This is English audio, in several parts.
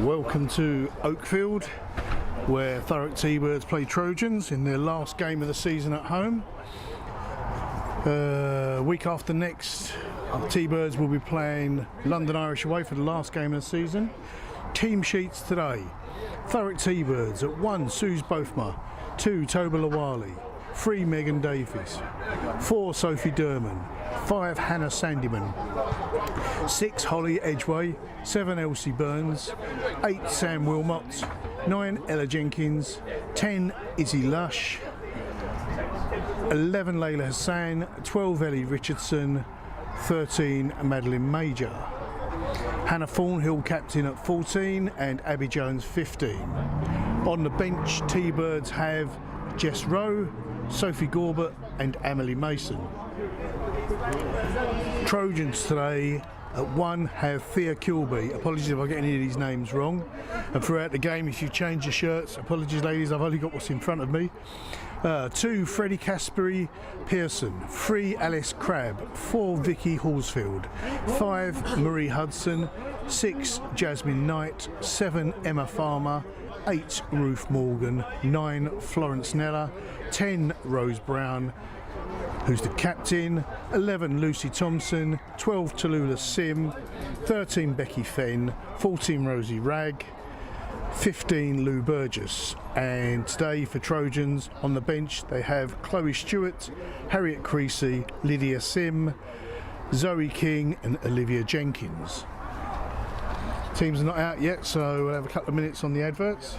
Welcome to Oakfield, where Thurrock T-Birds play Trojans in their last game of the season at home. Week after next, T-Birds will be playing London Irish away for the last game of the season. Team sheets today: Thurrock T-Birds at 1 Suze Bothma, 2 Toba Lawali, 3 Megan Davies, 4 Sophie Durman, 5 Hannah Sandyman, 6 Holly Edgway, 7 Elsie Burns, 8 Sam Wilmot, 9 Ella Jenkins, 10 Izzy Lush, 11 Layla Hassan, 12 Ellie Richardson, 13 Madeline Major. Hannah Thornhill captain at 14 and Abby Jones 15. On the bench, T-Birds have Jess Rowe, Sophie Gorbett and Emily Mason. Trojans today at 1 have Thea Kilby. Apologies if I get any of these names wrong. And throughout the game, if you change your shirts, apologies ladies, I've only got what's in front of me. 2 Freddie Caspary Pearson, 3 Alice Crabb, 4 Vicky Horsfield, 5 Marie Hudson, 6 Jasmine Knight, 7 Emma Farmer, 8 Ruth Morgan, 9 Florence Nella, 10 Rose Brown, who's the captain, 11 Lucy Thompson, 12 Tallulah Sim, 13 Becky Fenn, 14 Rosie Ragg, 15 Lou Burgess. And today for Trojans on the bench they have Chloe Stewart, Harriet Creasy, Lydia Sim, Zoe King and Olivia Jenkins. Teams are not out yet, so we'll have a couple of minutes on the adverts.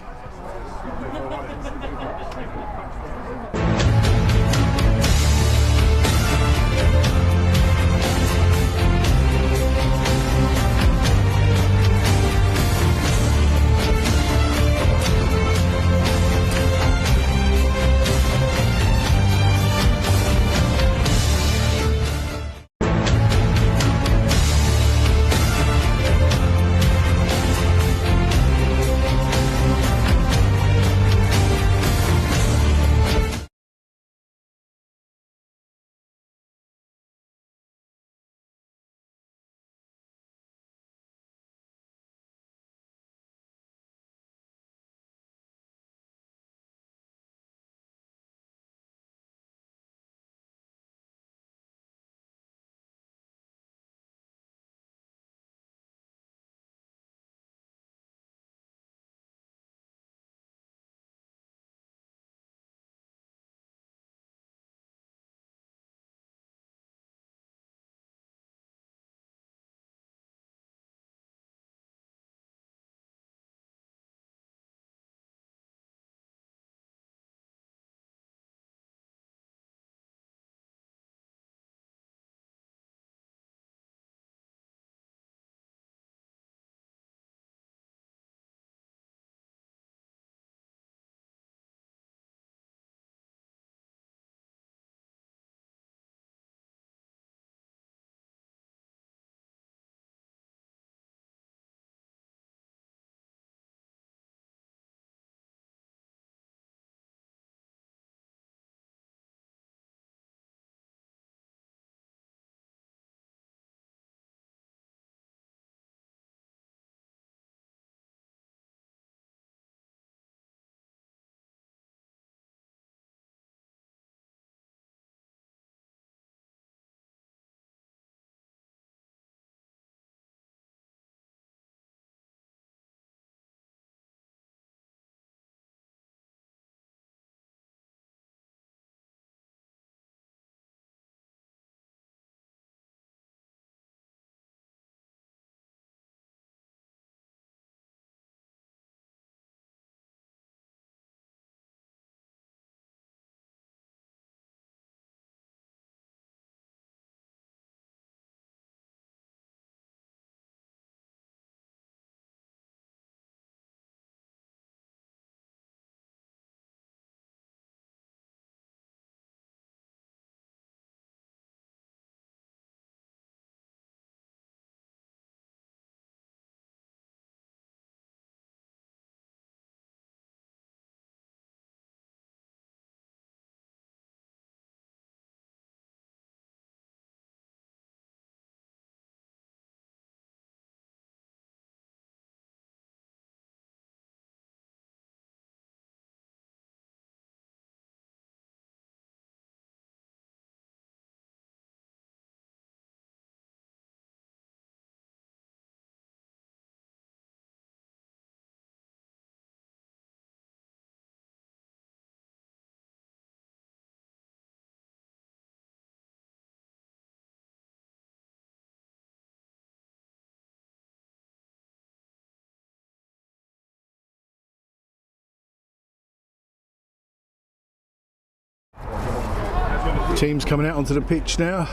Teams coming out onto the pitch now.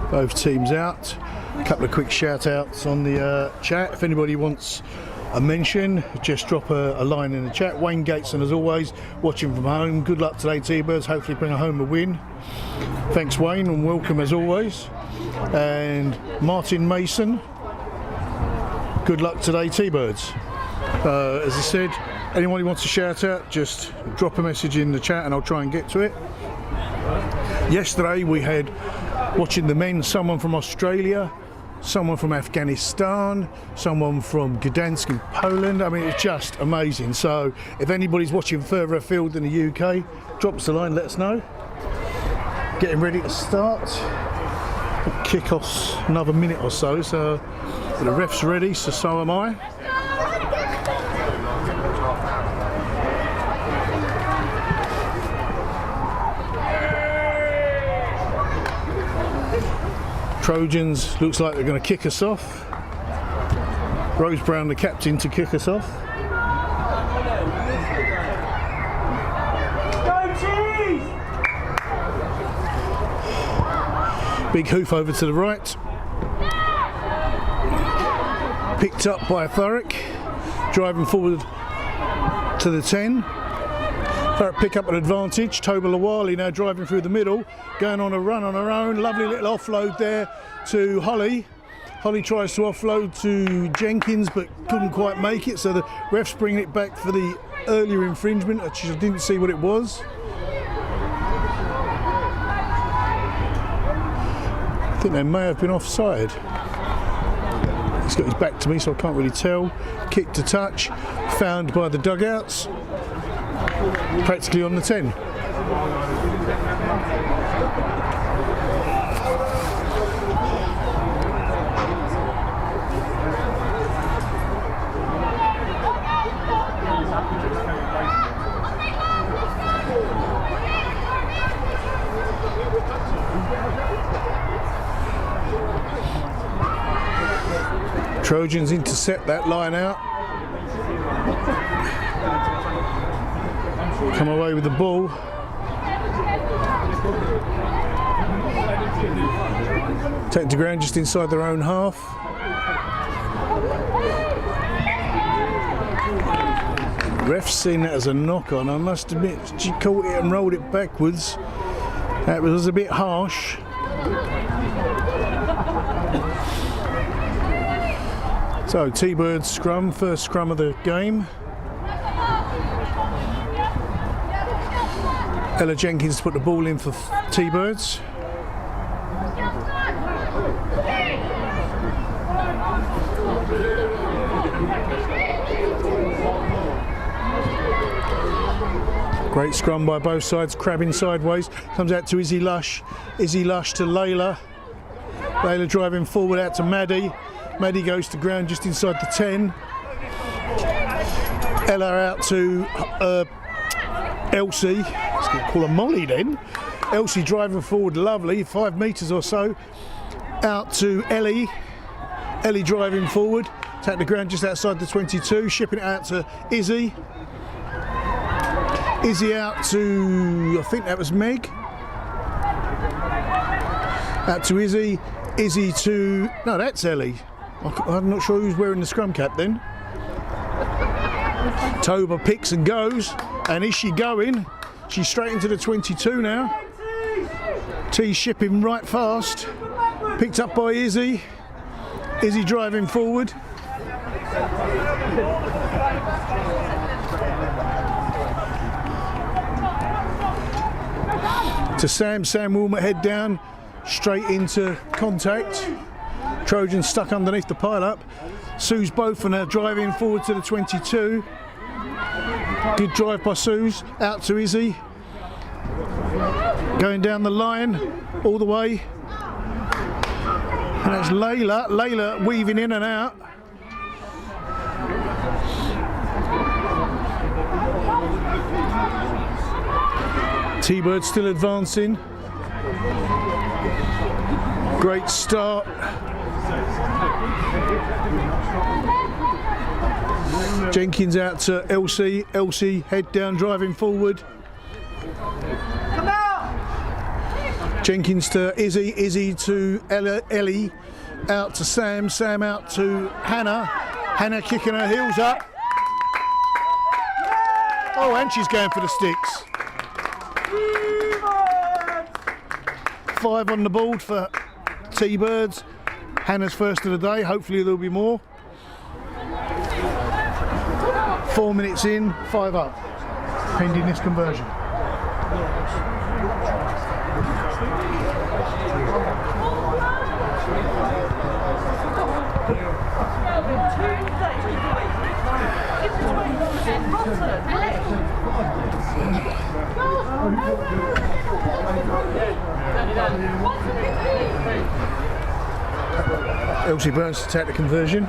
Both teams out. A couple of quick shout outs on the chat. If anybody wants a mention, just drop a line in the chat. Wayne Gateson, as always, watching from home. Good luck today, T-Birds. Hopefully bring home a win. Thanks, Wayne, and welcome as always. And Martin Mason, good luck today, T-Birds. As I said, anyone who wants to shout out, just drop a message in the chat and I'll try and get to it. Yesterday we had, watching the men, someone from Australia, someone from Afghanistan, someone from Gdansk in Poland. I mean, it's just amazing. So if anybody's watching further afield than the UK, drop us a line, let us know. Getting ready to start. Kick-off's another minute or so, so the ref's ready, so am I. Trojans, looks like they're going to kick us off. Rose Brown, the captain, to kick us off. Big hoof over to the right. Picked up by Thurrock. Driving forward to the 10. Thurrock pick up an advantage. Toba Lawali now driving through the middle. Going on a run on her own. Lovely little offload there to Holly. Holly tries to offload to Jenkins but couldn't quite make it. So the ref's bringing it back for the earlier infringement. I didn't see what it was. I think they may have been offside. He's got his back to me, so I can't really tell. Kick to touch, found by the dugouts, practically on the 10. Trojans intercept that line out. Come away with the ball. Take the ground just inside their own half. Ref's seen that as a knock on. I must admit, she caught it and rolled it backwards. That was a bit harsh. So T-Birds scrum, first scrum of the game. Ella Jenkins put the ball in for T-Birds. Great scrum by both sides, crabbing sideways. Comes out to Izzy Lush. Izzy Lush to Layla. Layla driving forward out to Maddie. Maddie goes to ground just inside the 10. Ella out to Elsie. Let's call her Molly then. Elsie driving forward, lovely, 5 metres or so. Out to Ellie. Ellie driving forward. Take the ground just outside the 22. Shipping it out to Izzy. Izzy out to, I think that was Meg. Out to Izzy. Izzy to, no, that's Ellie. I'm not sure who's wearing the scrum cap then. Toba picks and goes, and is she going? She's straight into the 22 now. T shipping right fast. Picked up by Izzy. Izzy driving forward. To Sam. Sam Wilmot head down, straight into contact. Trojans stuck underneath the pile-up. Suze Beaufort now driving forward to the 22. Good drive by Suze. Out to Izzy. Going down the line, all the way. And that's Layla. Layla weaving in and out. T-Bird still advancing. Great start. Jenkins out to Elsie. Elsie head down, driving forward. Jenkins to Izzy, Izzy to Ellie, out to Sam, Sam out to Hannah, Hannah kicking her heels up. Oh, and she's going for the sticks. 5 on the board for T-Birds. Hannah's first of the day, hopefully there'll be more. 4 minutes in, 5 up, pending this conversion. Elsie Burns to take the conversion.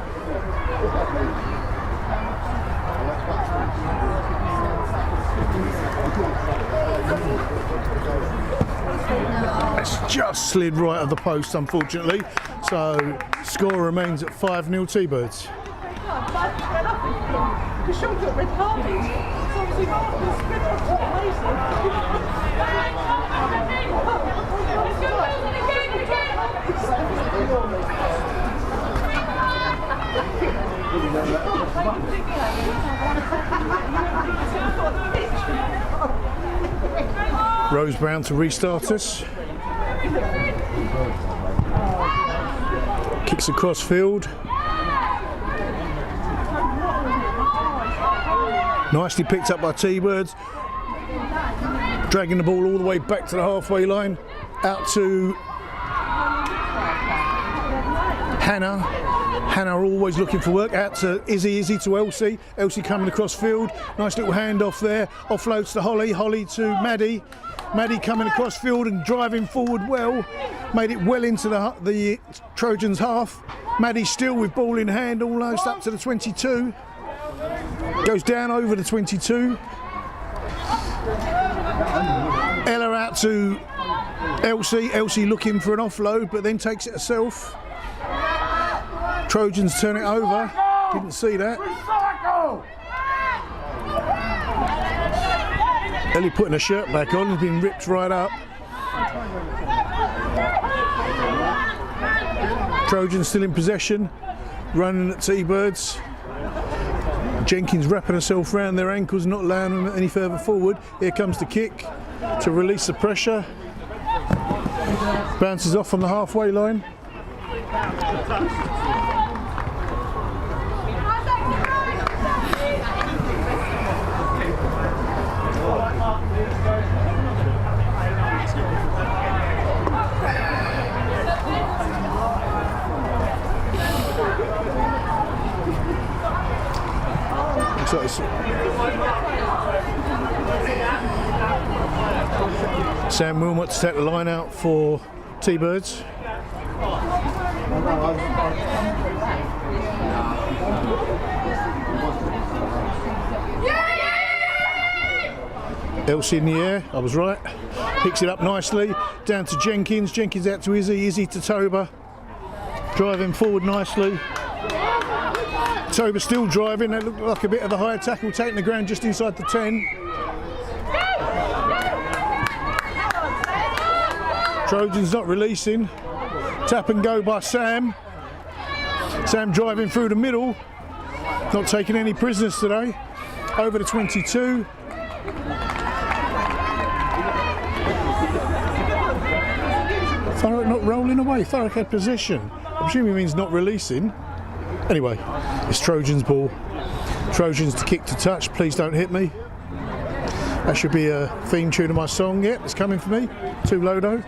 It's just slid right of the post, unfortunately. So score remains at 5-0 T-Birds. Rose Brown to restart us. Kicks across field. Nicely picked up by T-Birds. Dragging the ball all the way back to the halfway line. Out to Hannah. Hannah always looking for work. Out to Izzy, Izzy to Elsie. Elsie coming across field. Nice little handoff there. Offloads to Holly. Holly to Maddie. Maddie coming across field and driving forward well. Made it well into the Trojans half. Maddie still with ball in hand, almost up to the 22. Goes down over the 22. Ella out to Elsie. Elsie looking for an offload, but then takes it herself. Trojans turn it over. Didn't see that. Ellie putting her shirt back on, has been ripped right up. Trojans still in possession, running at T-Birds. Jenkins wrapping herself around their ankles, not allowing them any further forward. Here comes the kick to release the pressure. Bounces off on the halfway line. Sam Wilmot to set the line out for T-Birds. Elsie in the air, I was right. Picks it up nicely, down to Jenkins. Jenkins out to Izzy, Izzy to Toba. Driving forward nicely. Toba still driving, that looked like a bit of a higher tackle, taking the ground just inside the 10. Trojans not releasing. Tap and go by Sam. Sam driving through the middle. Not taking any prisoners today. Over the 22. Thurrock not rolling away. Thurrock had possession. I'm assuming it means not releasing. Anyway, it's Trojans ball. Trojans to kick to touch. Please don't hit me. That should be a theme tune of my song. Yep, it's coming for me. Too low though.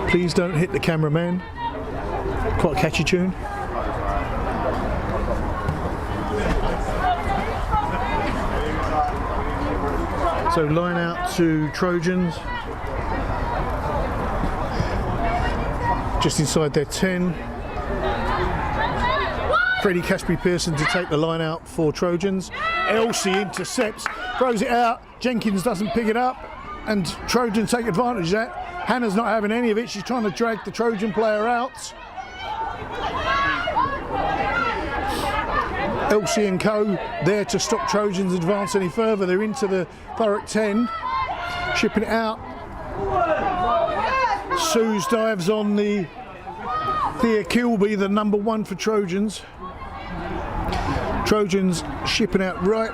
Please don't hit the cameraman. Quite a catchy tune. So line out to Trojans. Just inside their 10. Freddie Caspi-Pearson to take the line out for Trojans. Elsie intercepts, throws it out. Jenkins doesn't pick it up, and Trojans take advantage of that. Hannah's not having any of it. She's trying to drag the Trojan player out. Elsie and co there to stop Trojans advance any further. They're into the Thurrock 10, shipping it out. Sue's dives on the Thea Kilby, the number 1 for Trojans. Trojans shipping out right,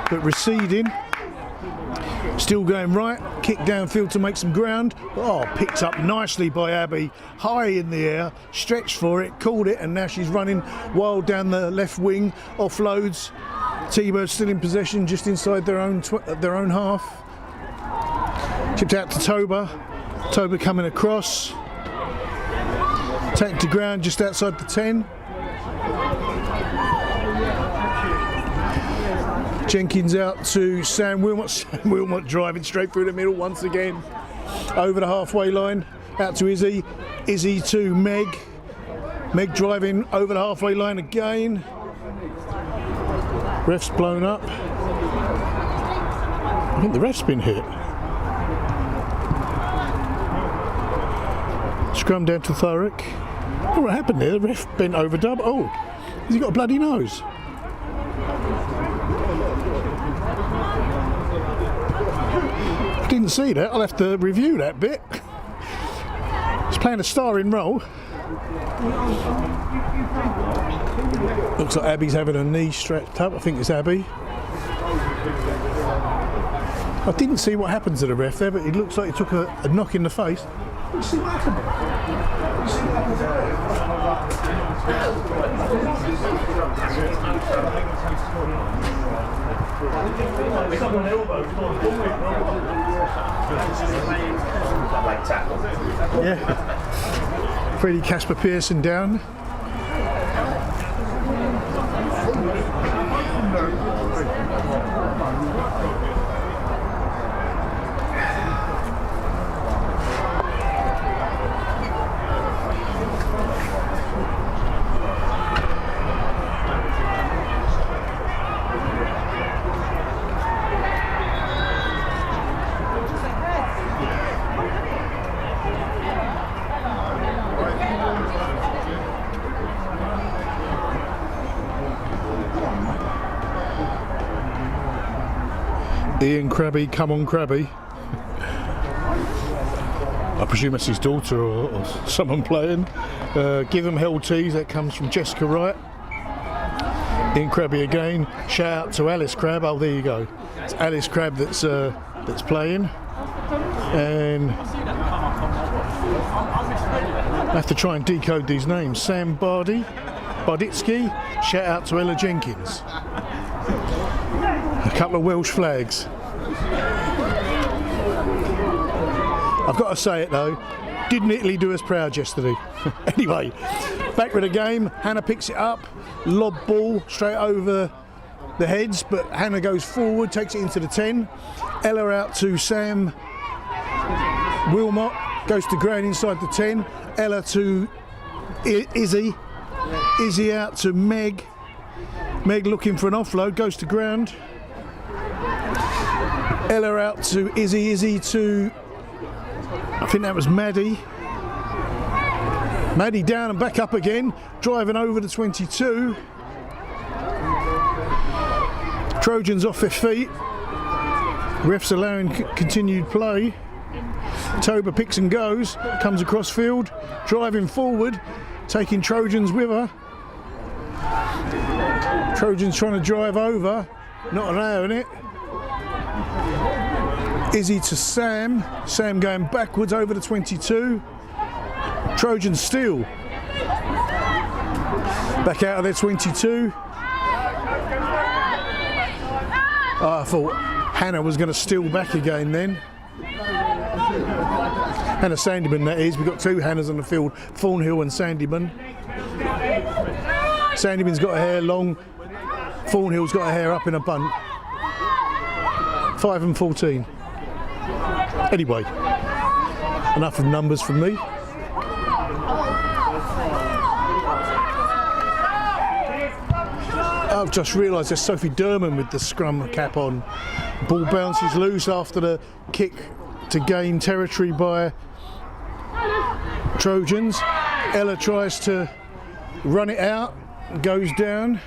but receding. Still going right, kick downfield to make some ground. Oh, picked up nicely by Abby, high in the air, stretched for it, caught it, and now she's running wild down the left wing, offloads. T-Bird still in possession, just inside their own half. Chipped out to Toba. Toba coming across. Taken to ground just outside the 10. Jenkins out to Sam Wilmot. Sam Wilmot driving straight through the middle once again. Over the halfway line. Out to Izzy. Izzy to Meg. Meg driving over the halfway line again. Ref's blown up. I think the ref's been hit. Scrum down to Thurrock. Oh, what happened there? The ref bent over dub. Oh, has he got a bloody nose? I didn't see that. I'll have to review that bit. He's playing a starring role. Looks like Abby's having her knee strapped up. I think it's Abby. I didn't see what happened to the ref there, but it looks like he took a knock in the face. Let's see what happened. Yeah. Freddie Casper Pearson down. Ian Crabby, come on Crabby. I presume that's his daughter or someone playing. Give them hell tease, that comes from Jessica Wright. Ian Crabby again. Shout out to Alice Crab. Oh, there you go. It's Alice Crab that's playing. And I have to try and decode these names. Sam Barditsky. Shout out to Ella Jenkins. A couple of Welsh flags. I've got to say it though, didn't Italy do us proud yesterday? Anyway, back with the game. Hannah picks it up, lob ball straight over the heads, but Hannah goes forward, takes it into the 10. Ella out to Sam Wilmot, goes to ground inside the 10. Ella to Izzy. Izzy out to Meg. Meg looking for an offload, goes to ground. Ella out to Izzy. Izzy to, I think that was Maddie. Maddie down and back up again, driving over the 22. Trojans off their feet. Refs allowing continued play. Toba picks and goes, comes across field, driving forward, taking Trojans with her. Trojans trying to drive over, not allowing it. Izzy to Sam. Sam going backwards over the 22. Trojans still. Back out of their 22. Oh, I thought Hannah was going to steal back again then. Hannah Sandyman, that is. We've got two Hannahs on the field, Thornhill and Sandyman. Sandyman's got her hair long. Thornhill's got her hair up in a bun. 5 and 14. Anyway, enough of numbers from me. I've just realised there's Sophie Durman with the scrum cap on. Ball bounces loose after the kick to gain territory by Trojans. Ella tries to run it out, goes down.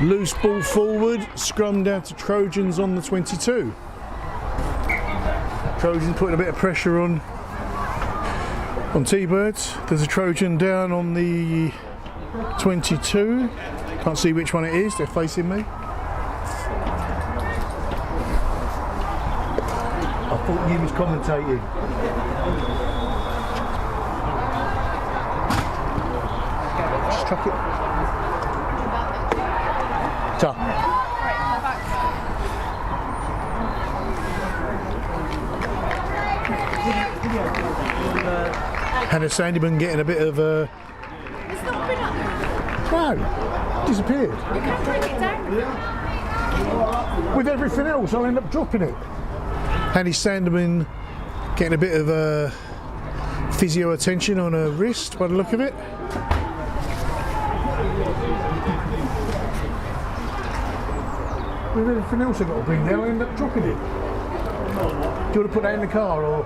Loose ball forward, scrum down to Trojans on the 22. Trojans putting a bit of pressure on T-Birds. There's a Trojan down on the 22. Can't see which one it is, they're facing me. I thought you was commentating. Just chuck it. Ta. Hannah Sandyman getting a bit of a... It's not been up there. No, disappeared. You can bring it down. With everything else, I'll end up dropping it. Hannah Sandyman getting a bit of physio attention on her wrist by the look of it. With everything else I've got to bring down, I'll end up dropping it. Do you want to put that in the car or...?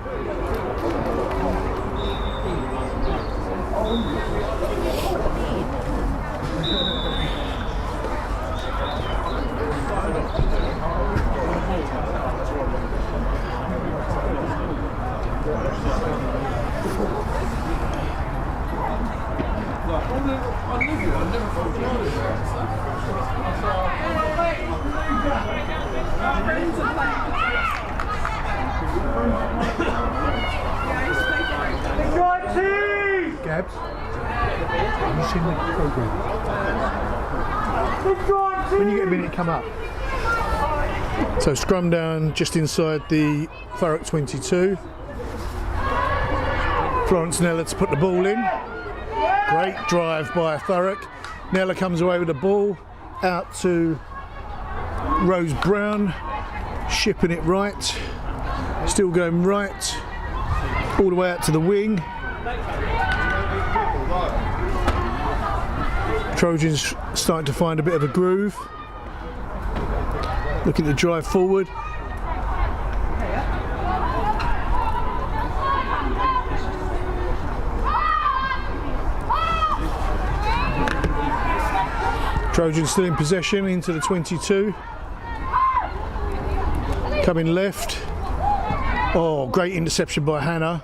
Gabs, have you seen the programme? When you get a minute, come up. So scrum down just inside the Thurrock 22. Florence Nella to put the ball in. Great drive by Thurrock. Nella comes away with the ball out to Rose Brown, shipping it right, still going right, all the way out to the wing. Trojans starting to find a bit of a groove. Looking to drive forward. Trojans still in possession into the 22. Coming left. Oh, great interception by Hannah.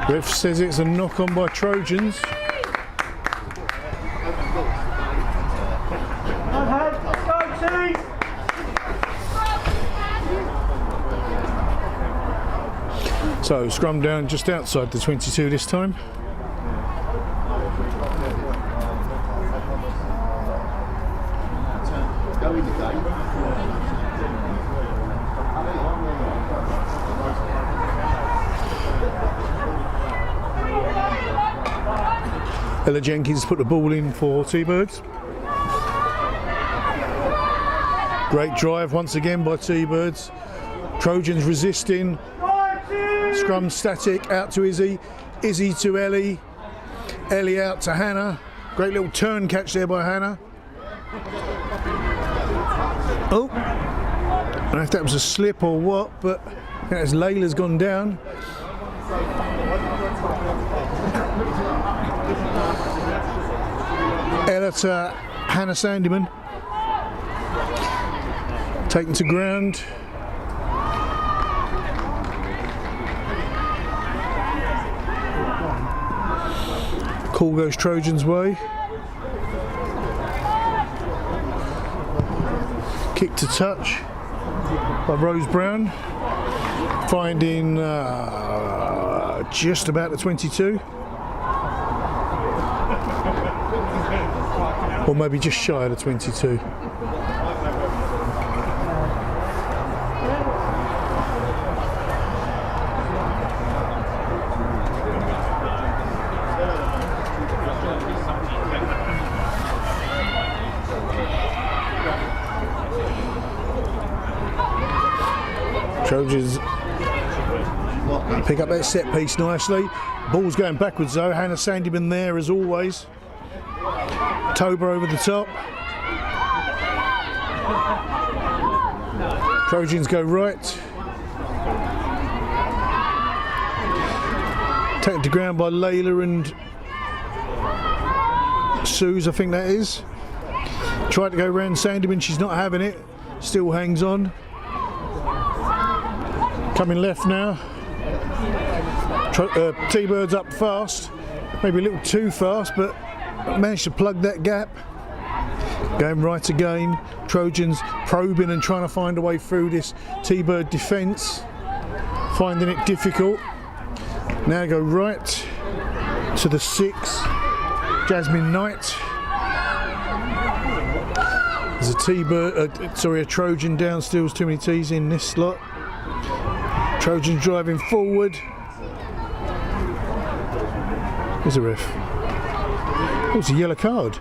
Ref says it's a knock on by Trojans. So scrum down just outside the 22 this time. Ella Jenkins put the ball in for T-Birds. Great drive once again by T-Birds. Trojans resisting. Scrum static, out to Izzy. Izzy to Ellie. Ellie out to Hannah. Great little turn catch there by Hannah. Oh, I don't know if that was a slip or what, but I think as Layla's gone down. Ella to Hannah Sandyman. Taken to ground. Call goes Trojans' way. Kick to touch by Rose Brown. Finding just about the 22. Or maybe just shy of the 22. Trojans pick up that set piece nicely. Ball's going backwards though. Hannah Sandyman there as always. Toba over the top. Trojans go right. Taken to ground by Layla and Suze, I think that is. Tried to go round Sandyman, she's not having it. Still hangs on. Coming left now. T-Birds up fast, maybe a little too fast, but managed to plug that gap. Going right again. Trojans probing and trying to find a way through this T-Bird defence, finding it difficult. Now go right to the 6, Jasmine Knight. There's a T-Bird, a Trojan down, steals too many T's in this slot. Trojans driving forward. There's a ref. Oh, it's a yellow card.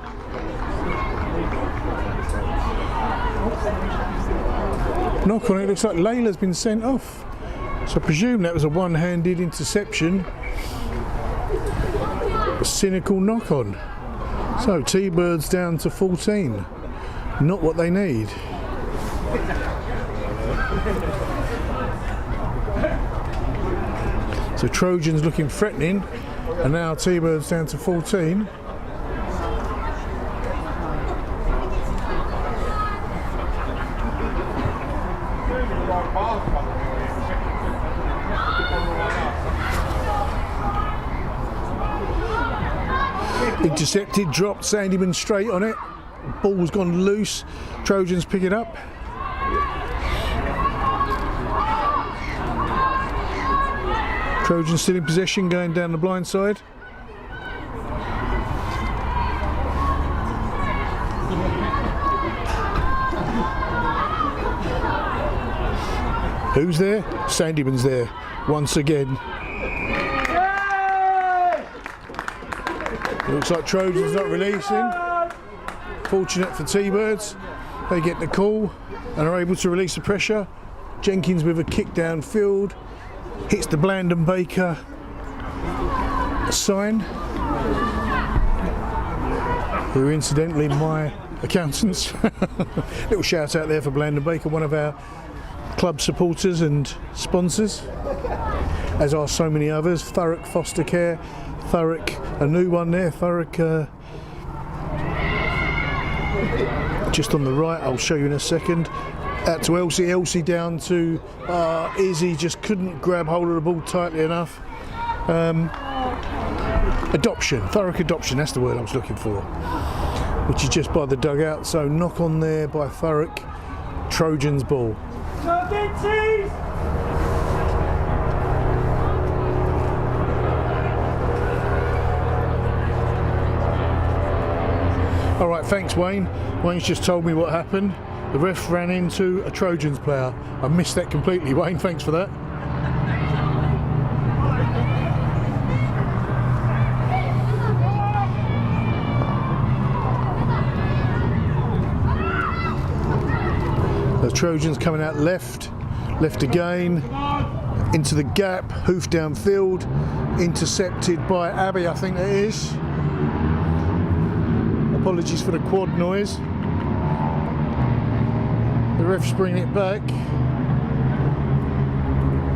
Knock on it, looks like Layla's been sent off. So I presume that was a one-handed interception. A cynical knock on. So T-Birds down to 14. Not what they need. So Trojans looking threatening, and now T-Birds down to 14. Intercepted, dropped, Sandyman straight on it. Ball's gone loose. Trojans pick it up. Trojans still in possession, going down the blind side. Who's there? Sandyman's there once again. Looks like Trojans not releasing. Fortunate for T-Birds, they get the call and are able to release the pressure. Jenkins with a kick downfield, hits the Blandon Baker sign, who incidentally my accountants. Little shout out there for Blandon Baker, one of our club supporters and sponsors, as are so many others. Thurrock Foster Care, Thurrock, a new one there, Thurrock just on the right, I'll show you in a second. Out to Elsie down to Izzy, just couldn't grab hold of the ball tightly enough. Adoption, Thurrock Adoption, that's the word I was looking for, which is just by the dugout. So knock on there by Thurrock, Trojans ball. All right, thanks Wayne. Wayne's just told me what happened. The ref ran into a Trojans player. I missed that completely, Wayne, thanks for that. The Trojans coming out left again, into the gap, hoof downfield, intercepted by Abby, I think that is. Apologies for the quad noise. The ref's bringing it back.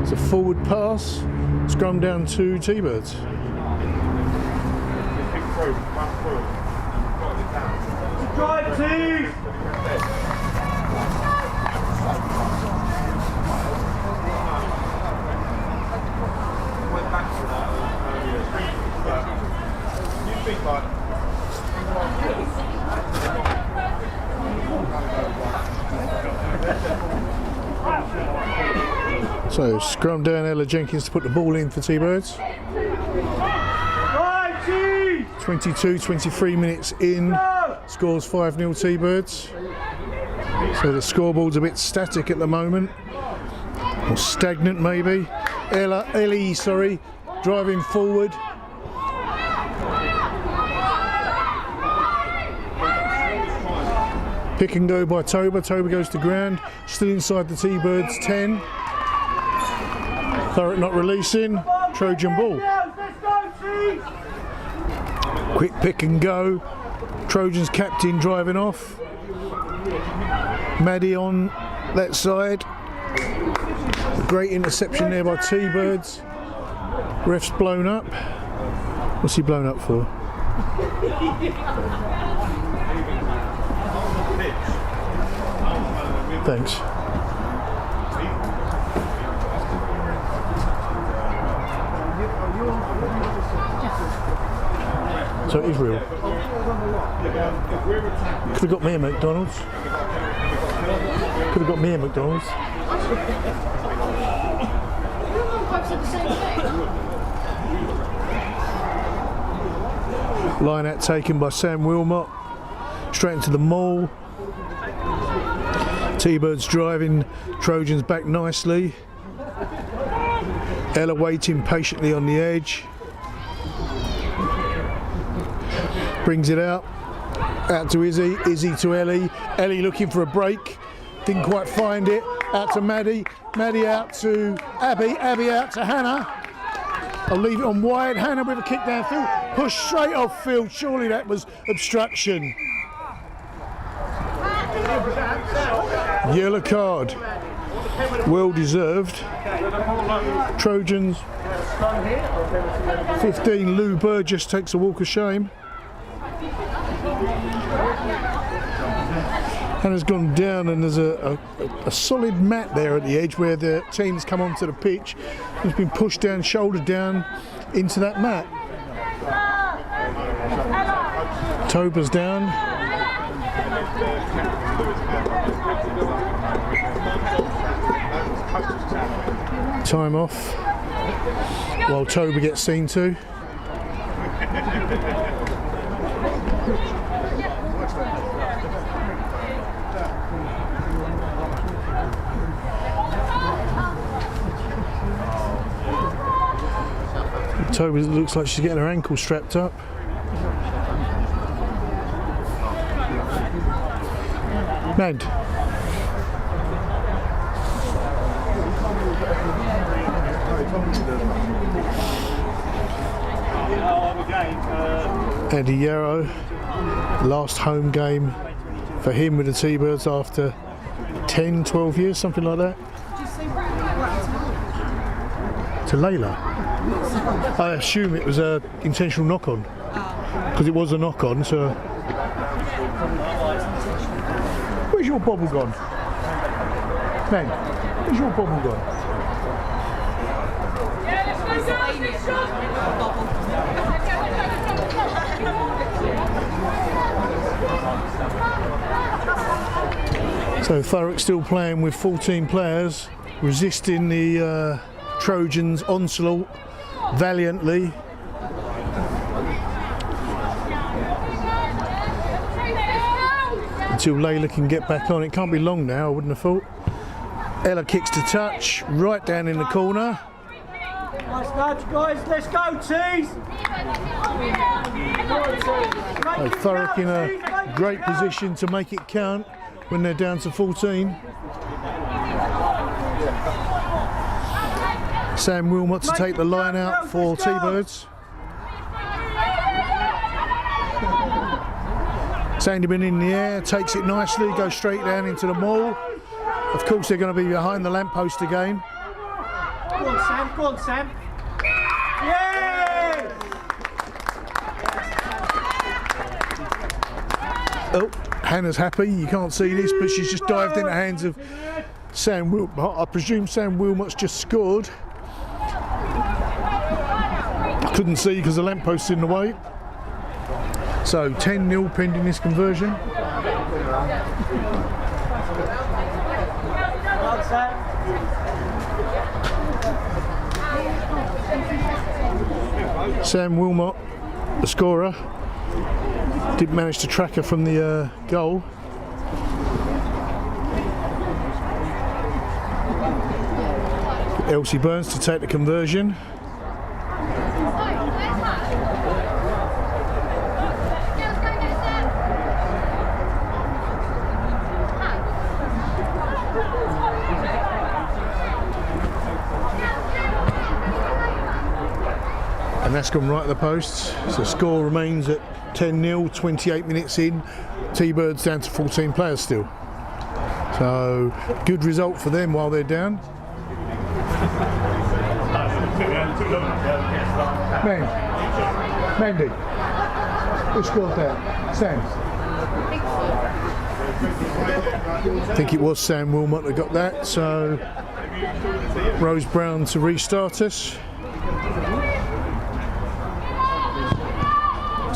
It's a forward pass. Scrum down to T-Birds. Drive T! So scrum down Ella Jenkins to put the ball in for T-Birds. 22-23 minutes in, scores 5-0 T-Birds. So the scoreboard's a bit static at the moment, or stagnant maybe. Ellie, driving forward. Pick and go by Toba. Toba goes to ground, still inside the T-Birds 10. Thurrock not releasing, Trojan ball. Quick pick and go. Trojans captain driving off. Maddie on that side. Great interception there by T-Birds. Ref's blown up. What's he blown up for? Thanks. So it is real. Could have got me a McDonald's. Could have got me a McDonald's. Both said the same thing. Line out taken by Sam Wilmot. Straight into the mall. T-Birds driving Trojans back nicely. Ella waiting patiently on the edge. Brings it out to Izzy, Izzy to Ellie. Ellie looking for a break, didn't quite find it. Out to Maddie, Maddie out to Abby, Abby out to Hannah. I'll leave it on wide. Hannah with a kick downfield, push straight off field. Surely that was obstruction. Yellow card, well deserved. Trojans 15. Lou Burgess takes a walk of shame. Hannah's gone down, and there's a solid mat there at the edge where the teams come onto the pitch. It's been pushed down, shouldered down into that mat. Toba's down. Time off while Toba gets seen to. Toba looks like she's getting her ankle strapped up. Mad. Eddie Yarrow, last home game for him with the T-Birds after 10, 12 years, something like that. To Layla. I assume it was an intentional knock-on, because it was a knock-on. So, where's your bobble gone, man? Where's your bobble gone? So Thurrock still playing with 14 players, resisting the Trojans' onslaught valiantly. Until Layla can get back on. It can't be long now, I wouldn't have thought. Ella kicks to touch, right down in the corner. Nice nudge, guys. Let's go, Tees. Thurrock in a great position to make it count when they're down to 14. Sam Wilmot to take the line out for T-Birds. Sandyman in the air, takes it nicely, goes straight down into the mall. Of course they're going to be behind the lamppost again. Go on, Sam. Go on, Sam. Yeah! Oh, Hannah's happy. You can't see this, but she's just dived in the hands of Sam Wilmot. I presume Sam Wilmot's just scored. I couldn't see because the lampost's in the way. So 10-0 pending this conversion. Sam Wilmot, the scorer, didn't manage to track her from the goal. Elsie Burns to take the conversion. And that's gone right at the posts. So the score remains at 10-0, 28 minutes in. T-Birds down to 14 players still. So good result for them while they're down. Mandy, who scored that? Sam? I think it was Sam Wilmot that got that. So Rose Brown to restart us.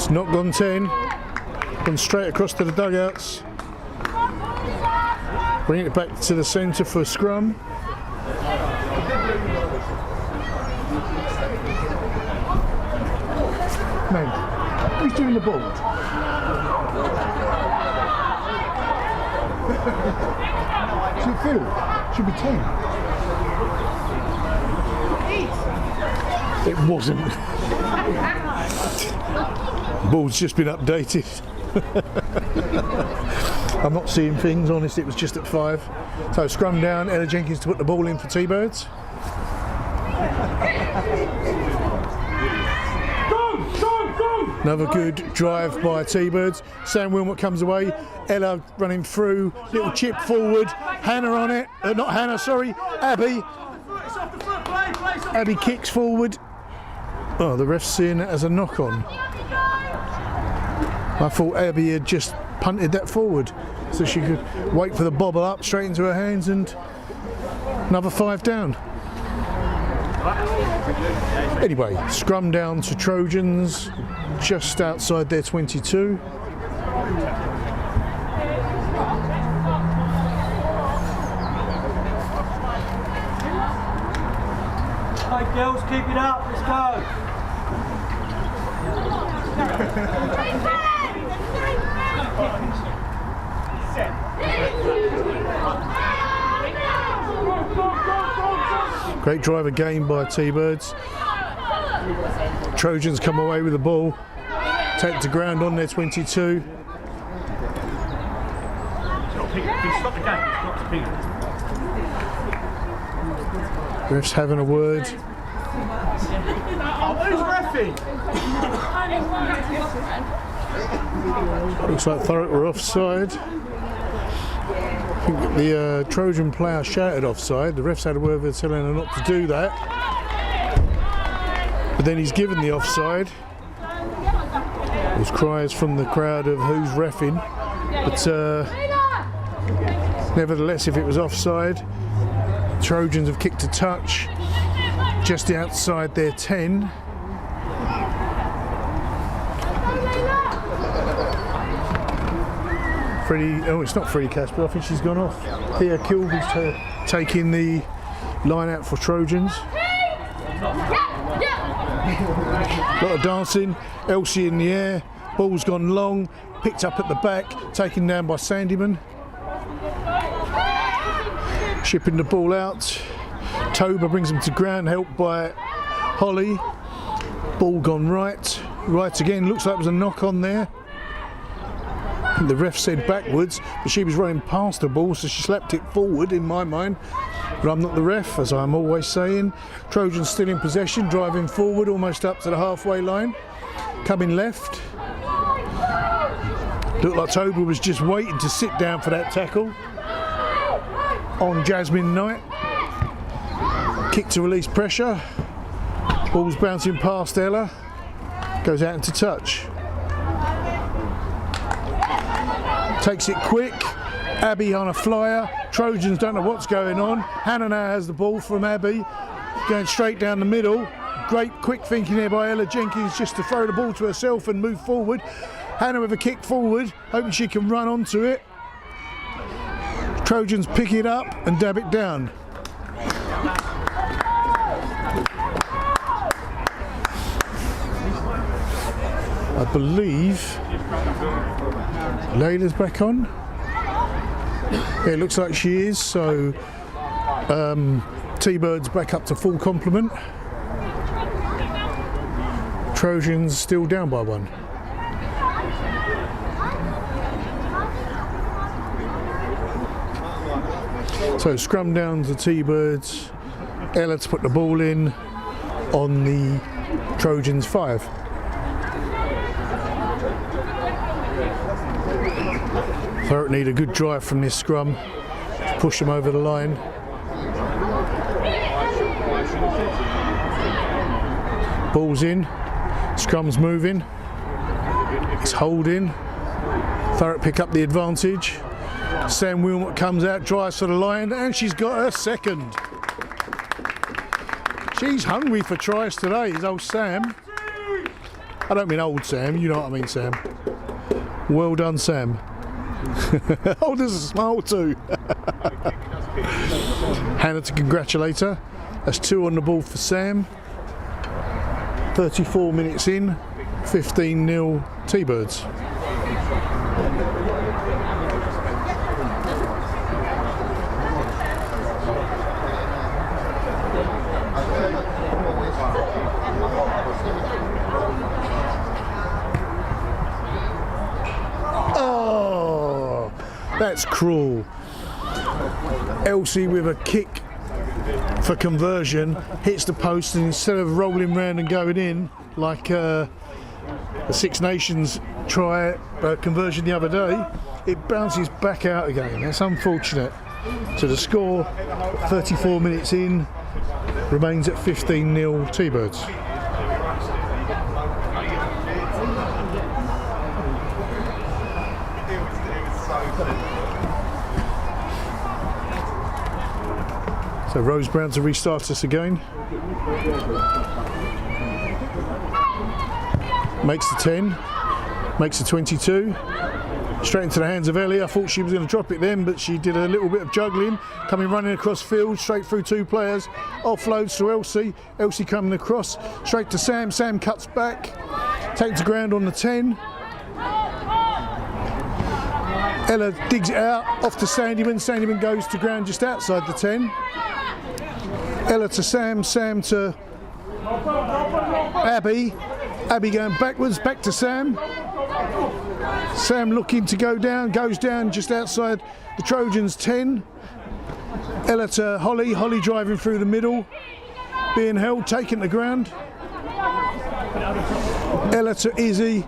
It's not gone 10. Gone straight across to the dugouts. Bringing it back to the centre for a scrum. Man, who's doing the ball? Should it feel? Should be 10. It wasn't. Ball's just been updated. I'm not seeing things, honest, it was just at 5. So scrum down, Ella Jenkins to put the ball in for T-Birds. Another good drive by T-Birds. Sam Wilmot comes away, Ella running through, little chip forward, Hannah on it, not Hannah, sorry, Abby. Abby kicks forward. Oh, the ref's seeing it as a knock-on. I thought Abby had just punted that forward so she could wait for the bobble up straight into her hands, and another 5 down. Anyway, scrum down to Trojans just outside their 22. Hey girls, keep it up, let's go. Great drive again by T-Birds. Trojans come away with the ball, take it to ground on their 22. Refs having a word. Who's reffing? Looks like Thurrock were offside. I think the Trojan player shouted offside. The refs had a word with telling her not to do that. But then he's given the offside. There's cries from the crowd of who's reffing. But nevertheless, if it was offside, Trojans have kicked a touch just outside their 10. Freddie, oh, it's not Freddie Casper, I think she's gone off. Thea Kilby's taking the line out for Trojans. A lot of dancing, Elsie in the air, ball's gone long, picked up at the back, taken down by Sandyman. Shipping the ball out. Toba brings them to ground, helped by Holly. Ball gone right. Right again, looks like there was a knock on there. The ref said backwards, but she was running past the ball, so she slapped it forward in my mind. But I'm not the ref, as I'm always saying. Trojans still in possession, driving forward, almost up to the halfway line. Coming left. Looked like Toba was just waiting to sit down for that tackle on Jasmine Knight. Kick to release pressure. Ball's bouncing past Ella. Goes out into touch. Takes it quick. Abby on a flyer. Trojans don't know what's going on. Hannah now has the ball from Abby. Going straight down the middle. Great quick thinking here by Ella Jenkins just to throw the ball to herself and move forward. Hannah with a kick forward, hoping she can run onto it. Trojans pick it up and dab it down. I believe Layla's back on. Yeah, it looks like she is, so T-Bird's back up to full complement. Trojans still down by 1. So scrum down to T-Birds. Ella to put the ball in on the Trojans 5. Thurrock need a good drive from this scrum to push them over the line. Ball's in, scrum's moving, it's holding. Thurrock pick up the advantage. Sam Wilmot comes out, drives for the line, and she's got her second. She's hungry for tries today, is old Sam. I don't mean old Sam, you know what I mean, Sam. Well done, Sam. Oh, there's a smile too. Hannah to congratulate her. That's 2 on the ball for Sam. 34 minutes in, 15-0 T-Birds. Oh, that's cruel. Elsie with a kick for conversion hits the post, and instead of rolling round and going in like the Six Nations try conversion the other day, it bounces back out again. That's unfortunate. So the score 34 minutes in remains at 15-0 T-Birds. So Rose Brown to restart us again. Makes the 10, makes the 22. Straight into the hands of Ellie. I thought she was going to drop it then, but she did a little bit of juggling, coming running across field, straight through 2 players. Offloads to Elsie. Elsie coming across, straight to Sam. Sam cuts back, takes the ground on the 10. Ella digs it out, off to Sandyman. Sandyman goes to ground just outside the 10. Ella to Sam, Sam to Abby. Abby going backwards, back to Sam. Sam looking to go down, goes down just outside the Trojans 10. Ella to Holly, Holly driving through the middle, being held, taking the ground. Ella to Izzy,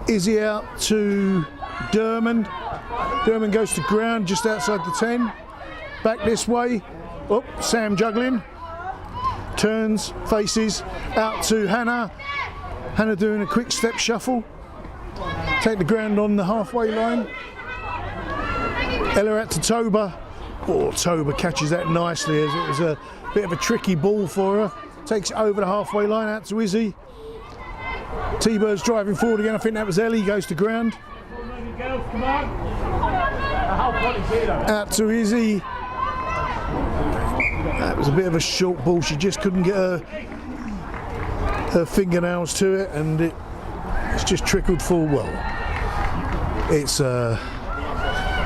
Izzy out to Dermond. Dermond goes to ground just outside the 10. Back this way. Oh, Sam juggling. Turns, faces, out to Hannah. Hannah doing a quick step shuffle. Take the ground on the halfway line. Ella out to Toba. Oh, Toba catches that nicely as it was a bit of a tricky ball for her. Takes it over the halfway line, out to Izzy. T-Bird's driving forward again. I think that was Ellie, goes to ground. Out to Izzy. That was a bit of a short ball. She just couldn't get her fingernails to it, and it's just trickled full well. It's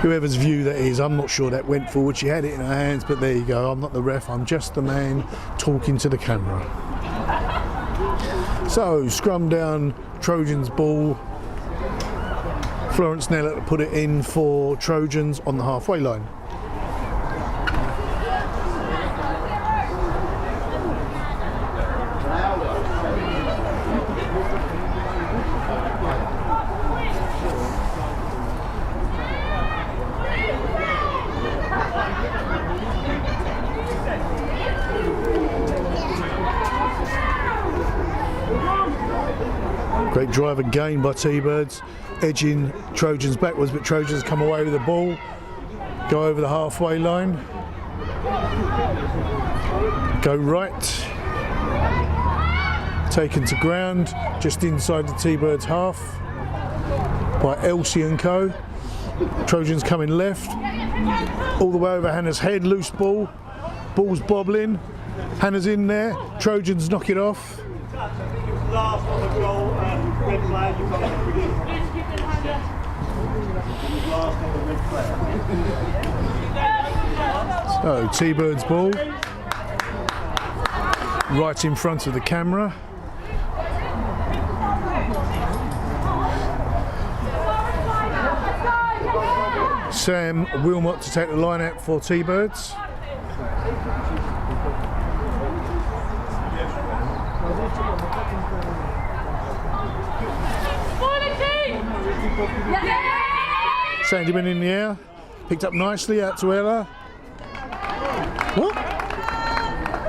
whoever's view that is. I'm not sure that went forward. She had it in her hands, but there you go. I'm not the ref. I'm just the man talking to the camera. So scrum down, Trojans ball. Florence Nella to put it in for Trojans on the halfway line. Great drive again by T-Birds, edging Trojans backwards, but Trojans come away with the ball, go over the halfway line, go right, taken to ground just inside the T-Birds half by Elsie and co. Trojans coming left, all the way over Hannah's head, loose ball, ball's bobbling, Hannah's in there, Trojans knock it off. Last on the goal, red flag, you can't last on the red flag. So T-Bird's ball, right in front of the camera. Sam Wilmot to take the line out for T-Birds. Sandyman in the air, picked up nicely, out to Ella. What?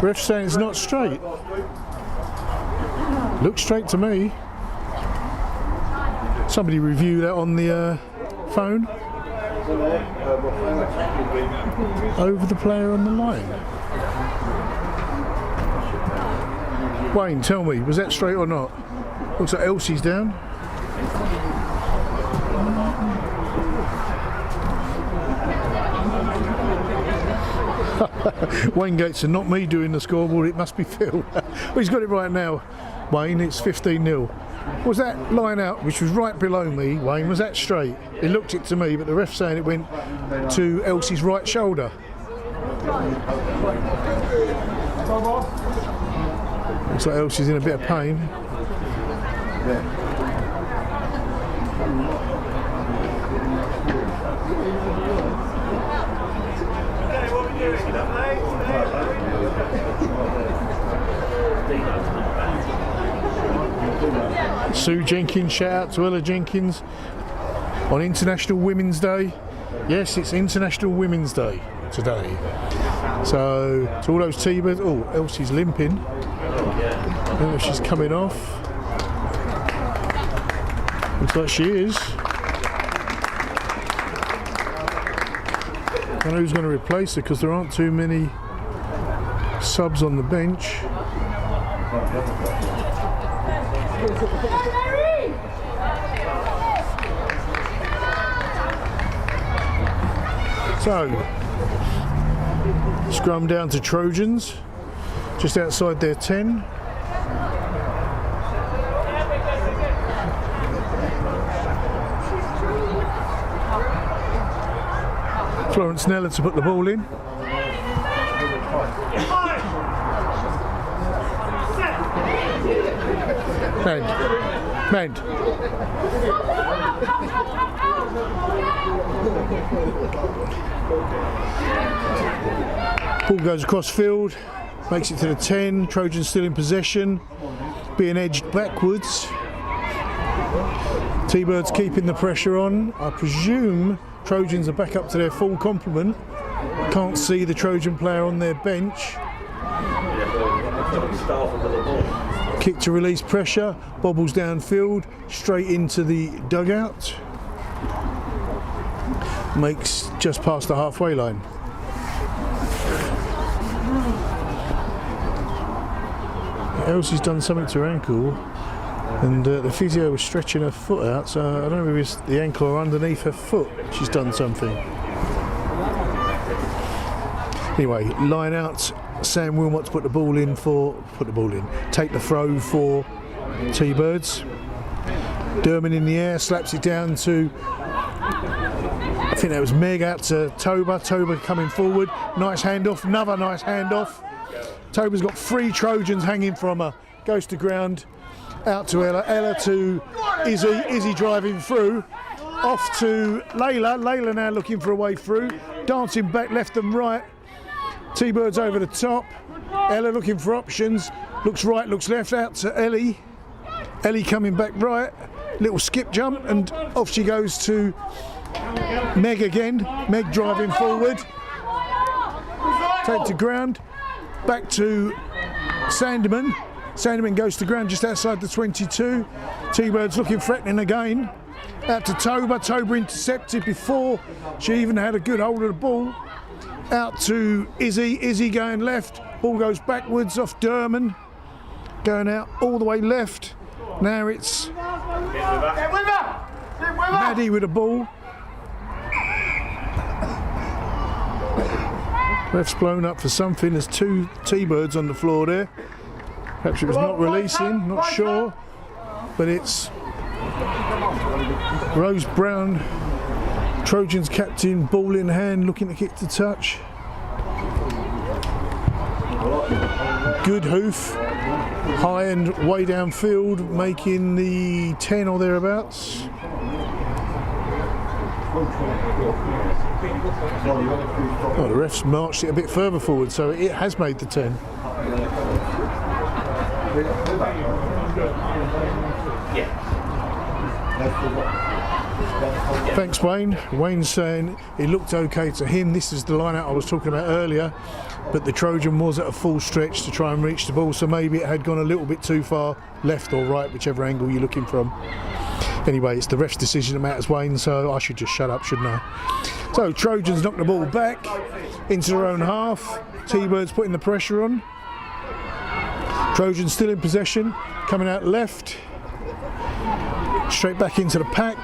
Ref saying it's not straight. Looks straight to me. Somebody review that on the phone. Over the player on the line. Wayne, tell me, was that straight or not? Looks like Elsie's down. Wayne Gates and not me doing the scoreboard, it must be Phil. Well, he's got it right now, Wayne, it's 15-0. Was that line out, which was right below me, Wayne, was that straight? It looked it to me, but the ref's saying it went to Elsie's right shoulder. Looks like Elsie's in a bit of pain. Sue Jenkins, shout out to Ella Jenkins on International Women's Day. Yes, it's International Women's Day today. So to all those T-birds, oh, Elsie's limping. I don't know if she's coming off. Looks like she is. I don't know who's going to replace her because there aren't too many subs on the bench. So, scrum down to Trojans, just outside their 10. Florence Nella to put the ball in. Mend. Ball goes across field, makes it to the 10. Trojans still in possession, being edged backwards. T-Birds keeping the pressure on. I presume Trojans are back up to their full complement. Can't see the Trojan player on their bench. Kick to release pressure, bobbles downfield, straight into the dugout. Makes just past the halfway line. Elsie's done something to her ankle, and the physio was stretching her foot out, so I don't know if it's the ankle or underneath her foot she's done something. Anyway, line out. Sam Wilmot to take the throw for T-Birds. Derman in the air, slaps it down to, I think that was Meg, out to Toba. Toba coming forward, nice handoff, another nice handoff. Toba's got 3 Trojans hanging from her, goes to ground, out to Ella, Ella to Izzy driving through, off to Layla now looking for a way through, dancing back left and right. T-Birds over the top. Ella looking for options. Looks right, looks left, out to Ellie. Ellie coming back right. Little skip jump, and off she goes to Meg again. Meg driving forward. Take to ground. Back to Sandeman. Sandeman goes to ground just outside the 22. T-Birds looking threatening again. Out to Toba. Toba intercepted before she even had a good hold of the ball. Out to Izzy going left, ball goes backwards off Derman, going out all the way left. Now it's Maddie with a ball. Ref's blown up for something, there's 2 T-Birds on the floor there. Perhaps it was not releasing, not sure, but it's Rose Brown, Trojans captain, ball in hand, looking to kick to touch. Good hoof, high and way downfield, making the 10 or thereabouts. Oh, the ref's marched it a bit further forward, so it has made the 10. Thanks, Wayne. Wayne's saying it looked okay to him. This is the line-out I was talking about earlier, but the Trojan was at a full stretch to try and reach the ball, so maybe it had gone a little bit too far left or right, whichever angle you're looking from. Anyway, it's the ref's decision that matters, Wayne, so I should just shut up, shouldn't I? So Trojans knock the ball back into their own half. T-Birds putting the pressure on. Trojans still in possession, coming out left. Straight back into the pack.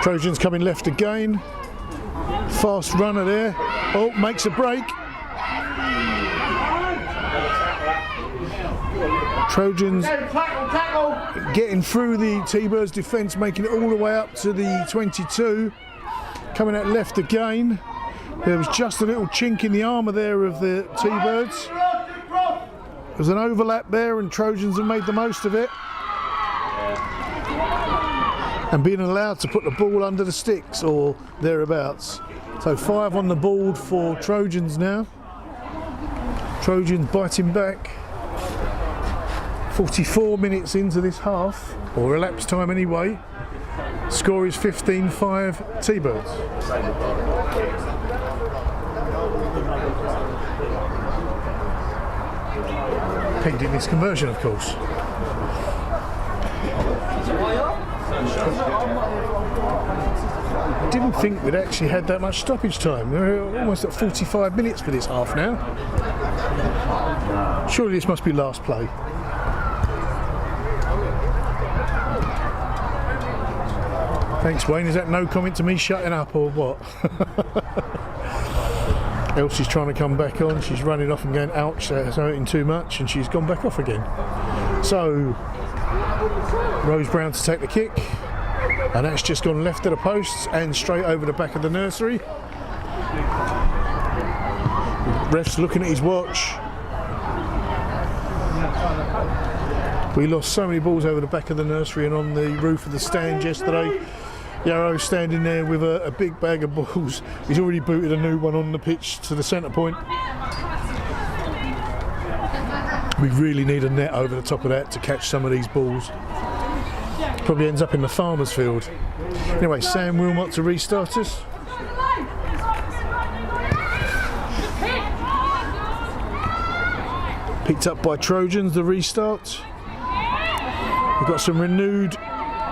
Trojans coming left again. Fast runner there. Oh, makes a break. Trojans getting through the T-Birds defence, making it all the way up to the 22. Coming out left again. There was just a little chink in the armour there of the T-Birds. There's an overlap there and Trojans have made the most of it. And being allowed to put the ball under the sticks or thereabouts. So 5 on the board for Trojans now. Trojans biting back. 44 minutes into this half, or elapsed time anyway. Score is 15-5 T-Birds. Pending this conversion, of course. I didn't think we'd actually had that much stoppage time. We're almost at 45 minutes for this half now. Surely this must be last play. Thanks, Wayne. Is that no comment to me shutting up or what? Elsie's trying to come back on. She's running off and going, ouch, that's hurting too much, and she's gone back off again. So, Rose Brown to take the kick, and that's just gone left of the posts and straight over the back of the nursery. Ref's looking at his watch. We lost so many balls over the back of the nursery and on the roof of the stand yesterday. Yarrow's standing there with a big bag of balls. He's already booted a new one on the pitch to the centre point. We really need a net over the top of that to catch some of these balls. Probably ends up in the farmer's field. Anyway, Sam Wilmot to restart us. Picked up by Trojans, the restart. We've got some renewed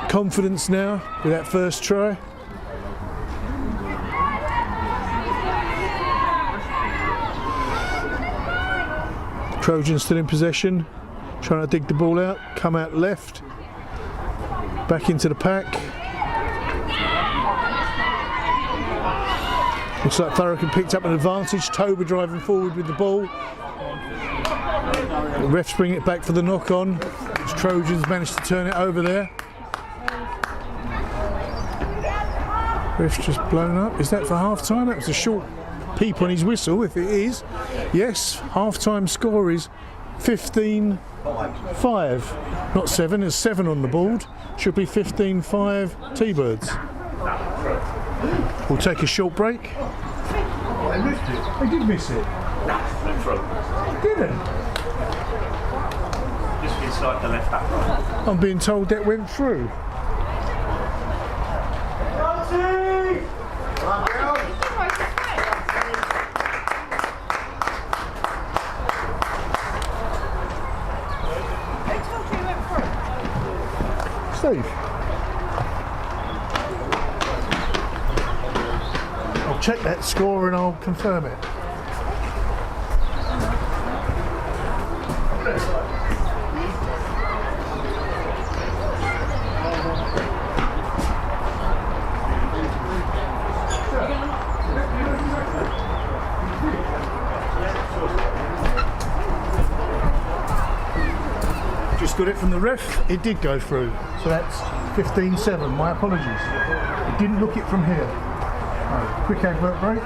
confidence now with that first try. Trojans still in possession, trying to dig the ball out, come out left, back into the pack. Looks like Thurrock picked up an advantage. Toba driving forward with the ball. The refs bring it back for the knock on. Trojans managed to turn it over there. Ref's just blown up. Is that for half time? That was a short peep on his whistle, if it is. Yes, half time score is 15-5. Not 7, there's 7 on the board. Should be 15-5 T-Birds. We'll take a short break. They missed it. They did miss it. Didn't. Just inside the left back line. I'm being told that went through. Steve, I'll check that score and I'll confirm it. Just got it from the ref, it did go through, so that's 15-7, my apologies. It didn't look it from here. Right, quick advert break.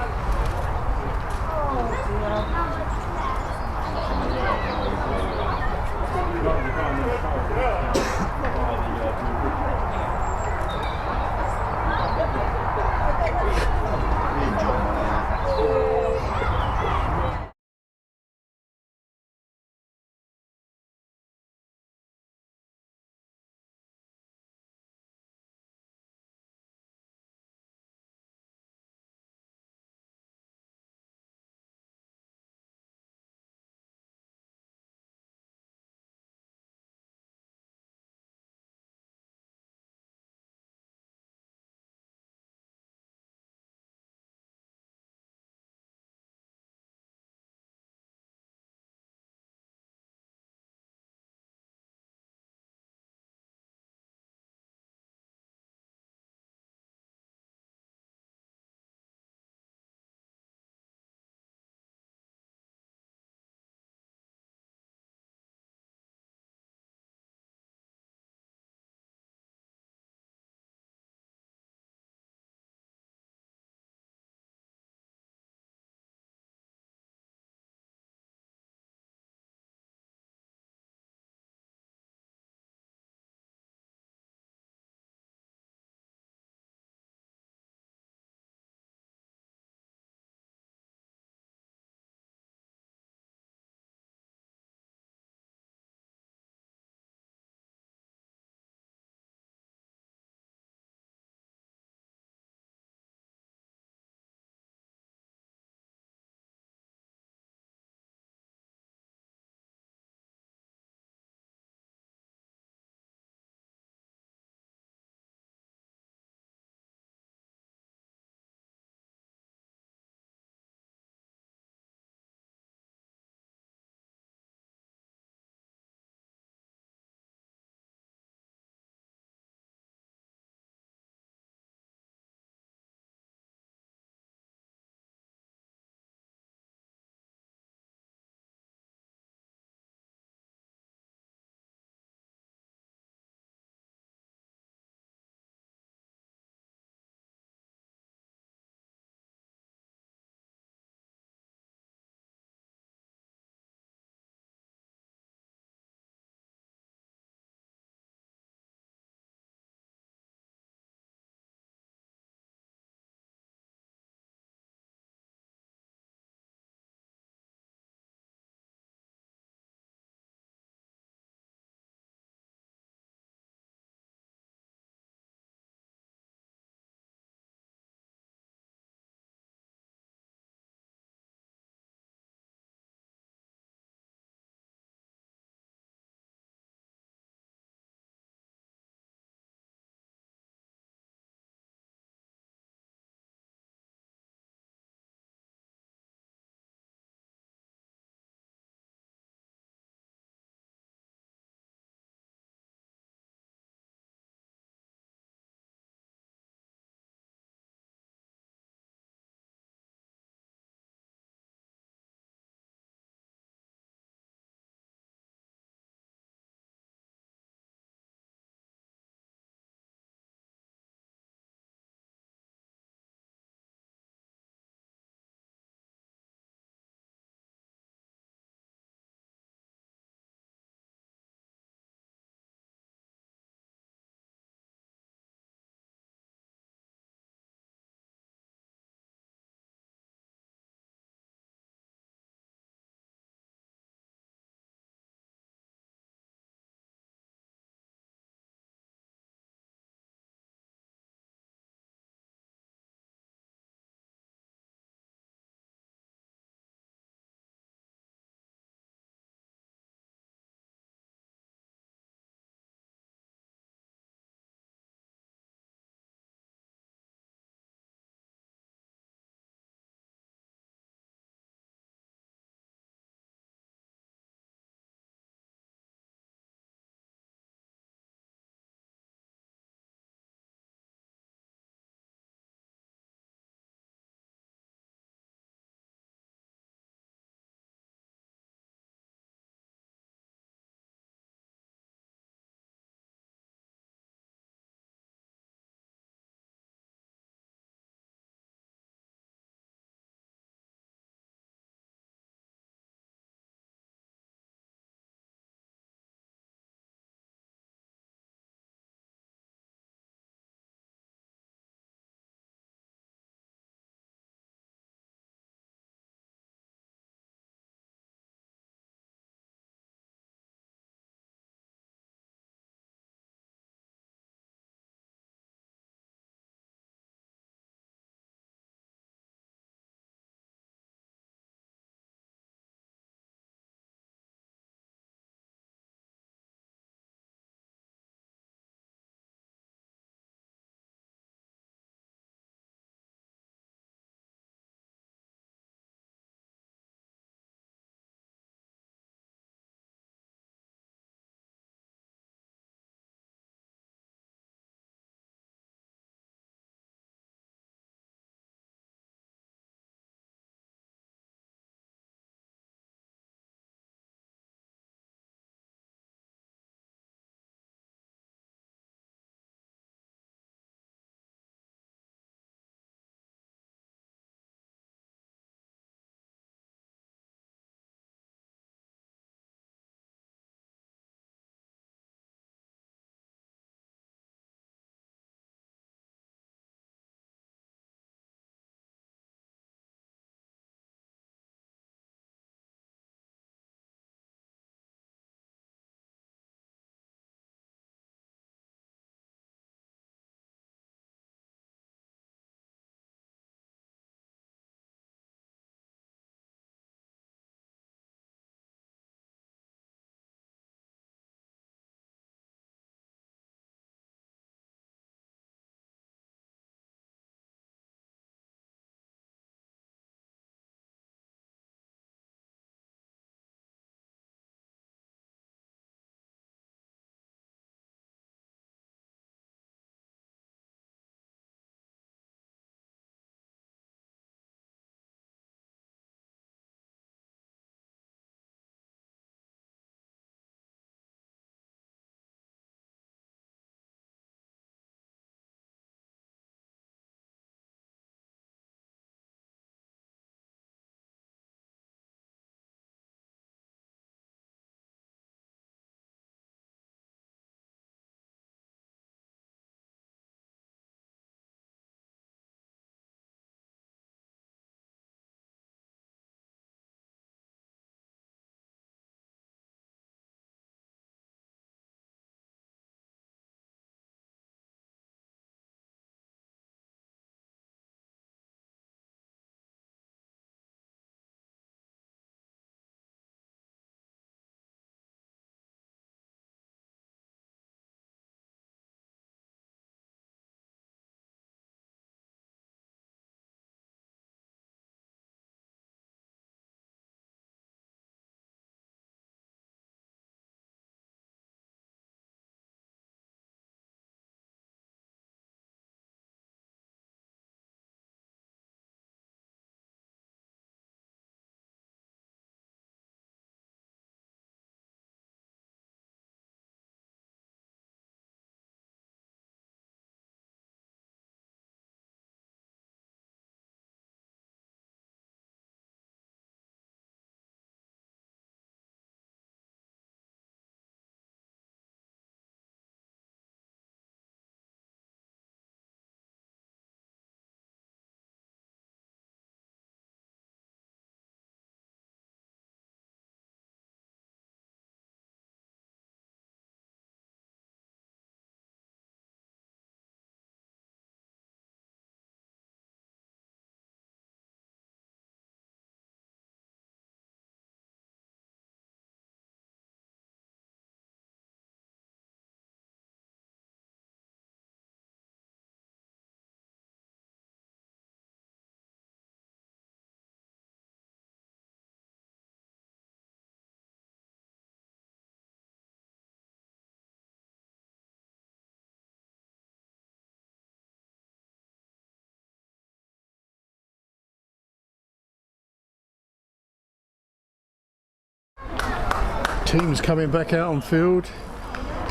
Teams coming back out on field.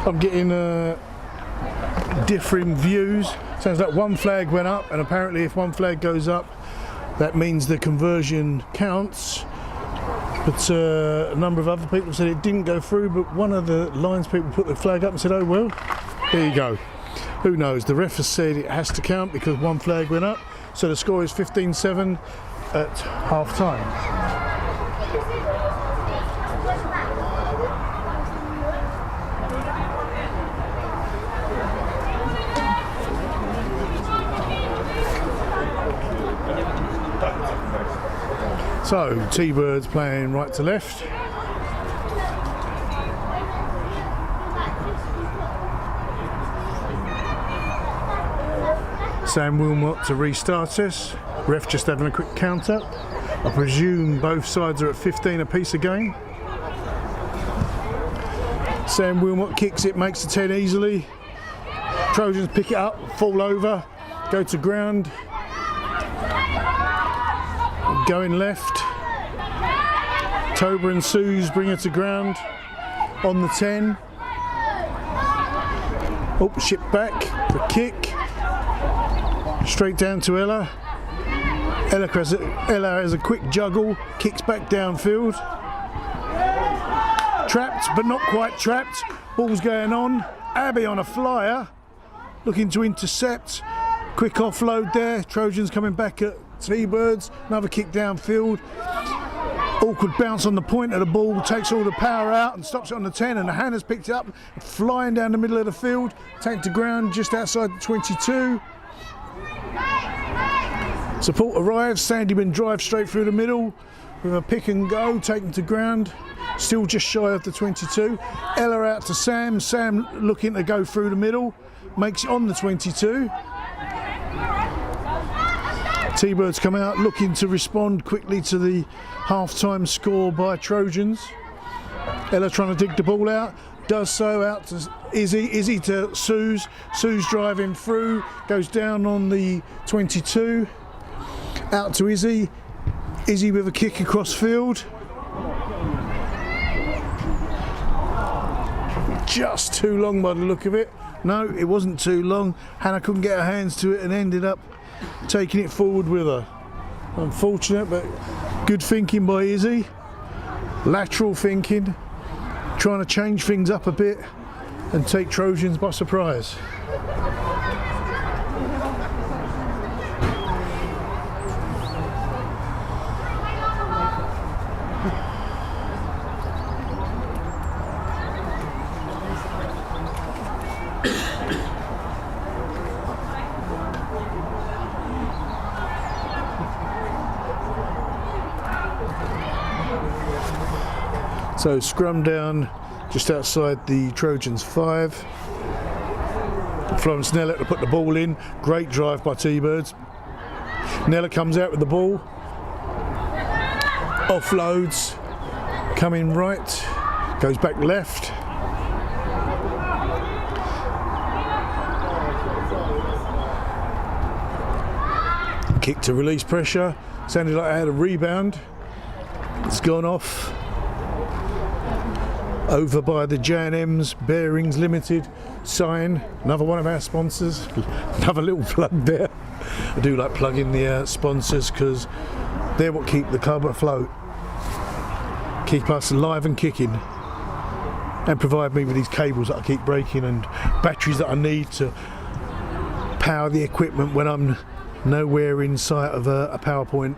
I'm getting differing views. Sounds like one flag went up, and apparently if one flag goes up, that means the conversion counts. But a number of other people said it didn't go through, but one of the Lions people put the flag up and said, oh well, there you go. Who knows? The ref has said it has to count because one flag went up. So the score is 15-7 at half time. So, T-Birds playing right to left. Sam Wilmot to restart us. Ref just having a quick count up. I presume both sides are at 15 apiece again. Sam Wilmot kicks it, makes the 10 easily. Trojans pick it up, fall over, go to ground. Going left. Toba and Suze bring her to ground on the 10. Oh, ship back, the kick. Straight down to Ella. Ella has a quick juggle, kicks back downfield. Trapped, but not quite trapped. Ball's going on. Abby on a flyer, looking to intercept. Quick offload there. Trojans coming back at T-Birds. Another kick downfield. Awkward bounce on the point of the ball, takes all the power out and stops it on the 10, and Hannah's picked it up, flying down the middle of the field, taken to ground just outside the 22. Support arrives, Sandyman drives straight through the middle with a pick and go, taken to ground, still just shy of the 22. Ella out to Sam, Sam looking to go through the middle, makes it on the 22. T-Birds come out looking to respond quickly to the half-time score by Trojans. Ella trying to dig the ball out, does so out to Izzy to Suze. Suze driving through, goes down on the 22. Out to Izzy. Izzy with a kick across field. Just too long by the look of it. No, it wasn't too long. Hannah couldn't get her hands to it and ended up taking it forward with her. Unfortunate, but good thinking by Izzy. Lateral thinking, trying to change things up a bit and take Trojans by surprise. So scrum down just outside the Trojans 5. Florence Nella to put the ball in. Great drive by T-Birds. Nella comes out with the ball. Offloads. Coming right. Goes back left. Kick to release pressure. Sounded like I had a rebound. It's gone off. Over by the J&M's Bearings Limited sign, another one of our sponsors. Another little plug there. I do like plugging the sponsors because they're what keep the club afloat, keep us alive and kicking, and provide me with these cables that I keep breaking and batteries that I need to power the equipment when I'm nowhere in sight of a PowerPoint.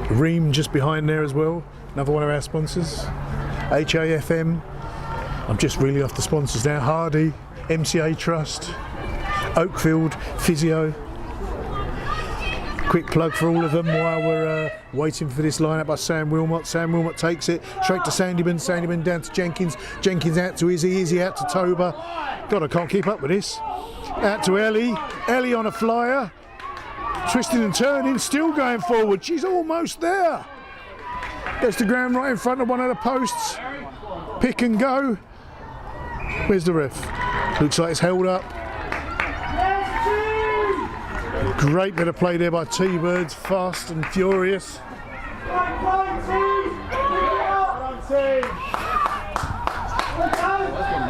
Ream just behind there as well. Another one of our sponsors, HAFM. I'm just really off the sponsors now. Hardy, MCA Trust, Oakfield, Physio. Quick plug for all of them while we're waiting for this lineup by Sam Wilmot. Sam Wilmot takes it straight to Sandyman. Sandyman down to Jenkins. Jenkins out to Izzy. Izzy out to Toba. God, I can't keep up with this. Out to Ellie. Ellie on a flyer. Twisting and turning, still going forward. She's almost there. Gets the ground right in front of one of the posts. Pick and go. Where's the ref? Looks like it's held up. Great bit of play there by T-Birds, fast and furious.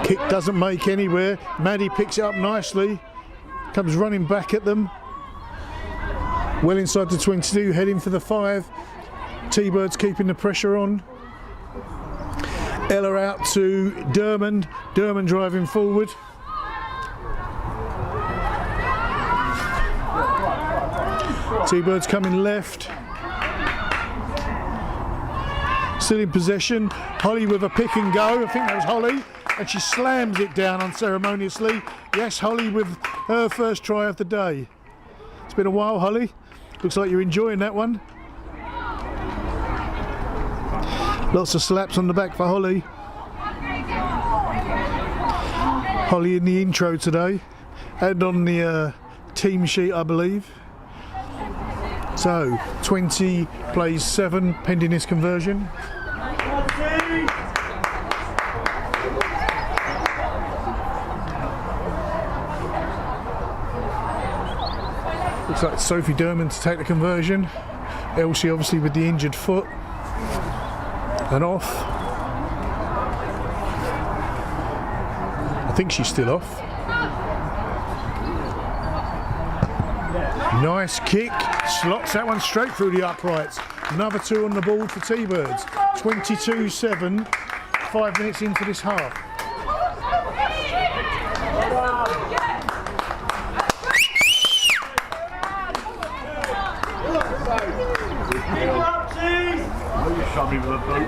Kick doesn't make anywhere. Maddie picks it up nicely. Comes running back at them. Well inside the 22, heading for the 5. T-Birds keeping the pressure on. Ella out to Dermond. Dermond driving forward. T-Birds coming left. Still in possession. Holly with a pick and go. I think that was Holly. And she slams it down unceremoniously. Yes, Holly with her first try of the day. It's been a while, Holly. Looks like you're enjoying that one. Lots of slaps on the back for Holly. Holly in the intro today. And on the team sheet, I believe. So, 20 plays 7, pending this conversion. Looks like Sophie Dermond to take the conversion. Elsie obviously with the injured foot. And off. I think she's still off. Nice kick. Slots that one straight through the uprights. Another 2 on the board for T-Birds. 22-7. 5 minutes into this half. You shot me with a boot.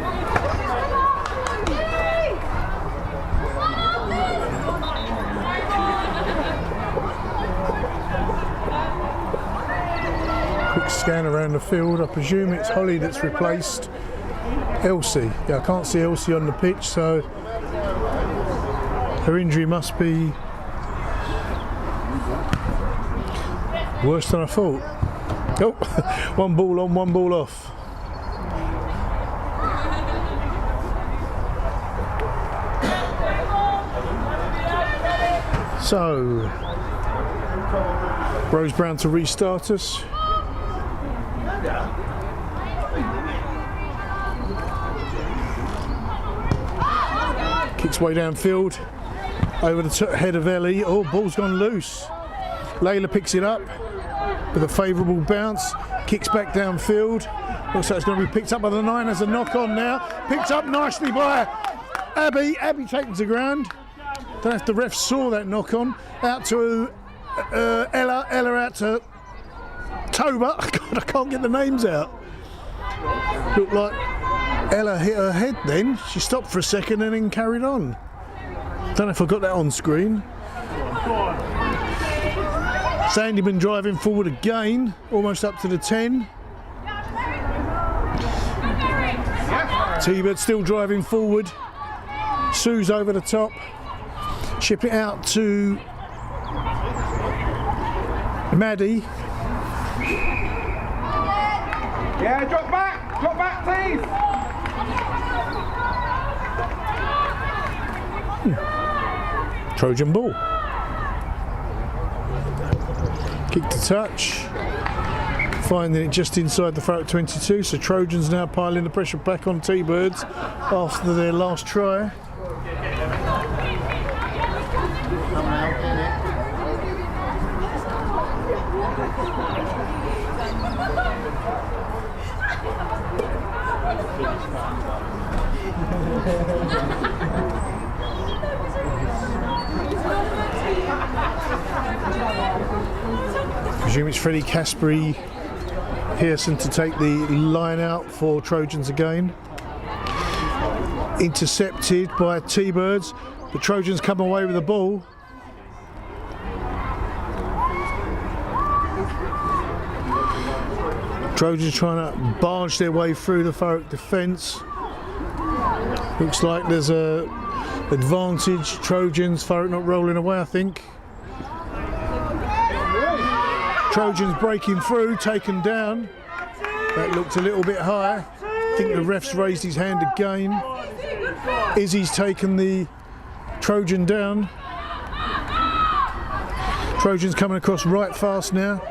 Quick scan around the field. I presume it's Holly that's replaced Elsie. Yeah, I can't see Elsie on the pitch, so her injury must be worse than I thought. Oh, 1 ball on, 1 ball off. So, Rose Brown to restart us. Kicks way downfield, over the head of Ellie. Oh, ball's gone loose. Layla picks it up with a favourable bounce. Kicks back downfield. Looks like it's going to be picked up by the 9 as a knock on now. Picked up nicely by Abby. Abby taken to ground. Don't know if the ref saw that knock on. Out to Ella. Ella out to Toba. God, I can't get the names out. Looked like Ella hit her head then. She stopped for a second and then carried on. Don't know if I got that on screen. Sandyman driving forward again, almost up to the 10. T-Bird still driving forward. Sue's over the top. Ship it out to Maddie. Yeah, drop back, please. Trojan ball. Kick to touch. Finding it just inside the throat 22, so Trojans now piling the pressure back on T-Birds after their last try. Presume it's Freddie Caspery Pearson to take the line out for Trojans again. Intercepted by T-Birds. The Trojans come away with the ball. Trojans trying to barge their way through the Thurrock defence. Looks like there's a advantage. Trojans, Thurrock not rolling away, I think. Trojans breaking through, taken down. That looked a little bit high. I think the ref's raised his hand again. Izzy's taken the Trojan down. Trojans coming across right fast now.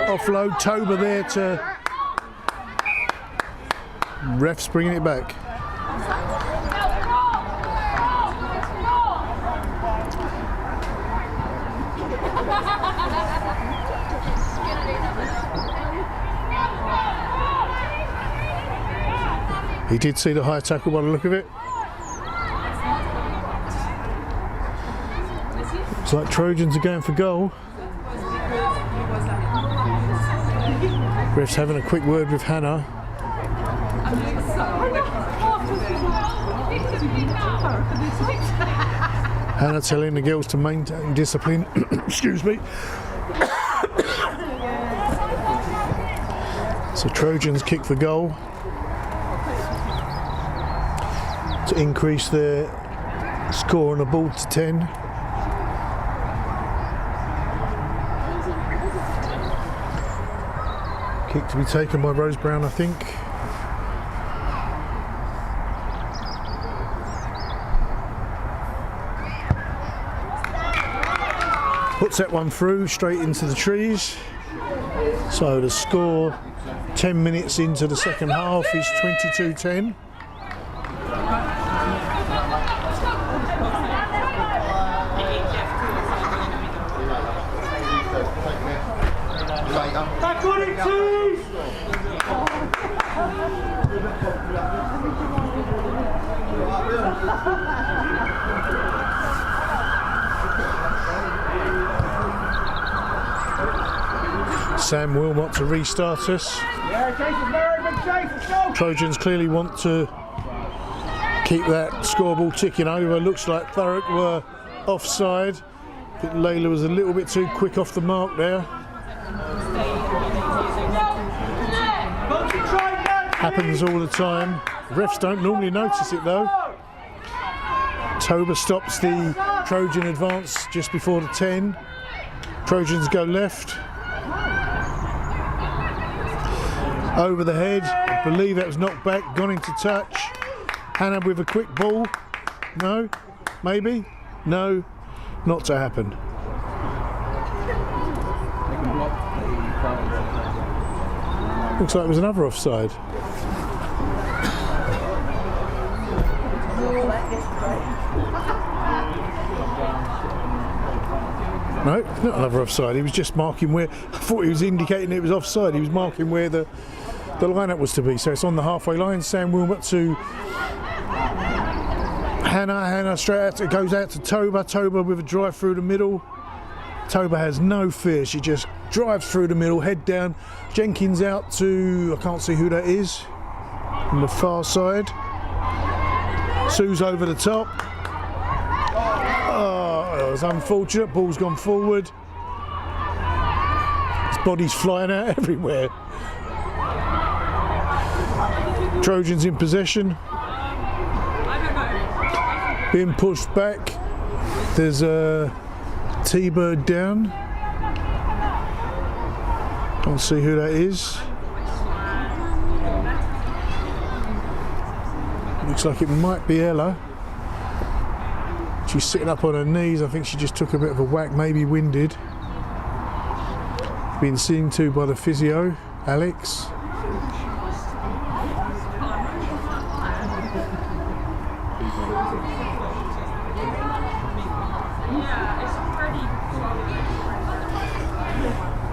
Offload, Toba there to Ref's bringing it back. He did see the high tackle by the look of it. Looks like Trojans are going for goal. Ref's having a quick word with Hannah. Hannah telling the girls to maintain discipline. Excuse me. So Trojans kick for goal to increase their score on the ball to 10. Kick to be taken by Rose Brown, I think. Puts that one through straight into the trees. So the score 10 minutes into the second half is 22-10. Back on it, Tees! Sam Wilmot to restart us. Yeah, Jason, very good chase. Let's go. Trojans clearly want to keep that scoreboard ticking over. Looks like Thurrock were offside. I think Layla was a little bit too quick off the mark there. Happens all the time. Refs don't normally notice it though. Toba stops the Trojan advance just before the 10. Trojans go left. Over the head. I believe that was knocked back, gone into touch. Hannah with a quick ball. No? Maybe? No. Not to happen. Looks like it was another offside. No, not another offside. He was just marking where. I thought he was indicating it was offside. He was marking where the lineup was to be. So it's on the halfway line. Sam Wilmot to Hannah. Hannah straight out. It goes out to Toba. Toba with a drive through the middle. Toba has no fear. She just drives through the middle, head down. Jenkins out to, I can't see who that is, on the far side. Sue's over the top. Oh, it was unfortunate. Ball's gone forward. His body's flying out everywhere. Trojans in possession. Being pushed back. There's a T-Bird down. Can't see who that is. Looks like it might be Ella. She's sitting up on her knees. I think she just took a bit of a whack, maybe winded. Been seen to by the physio, Alex.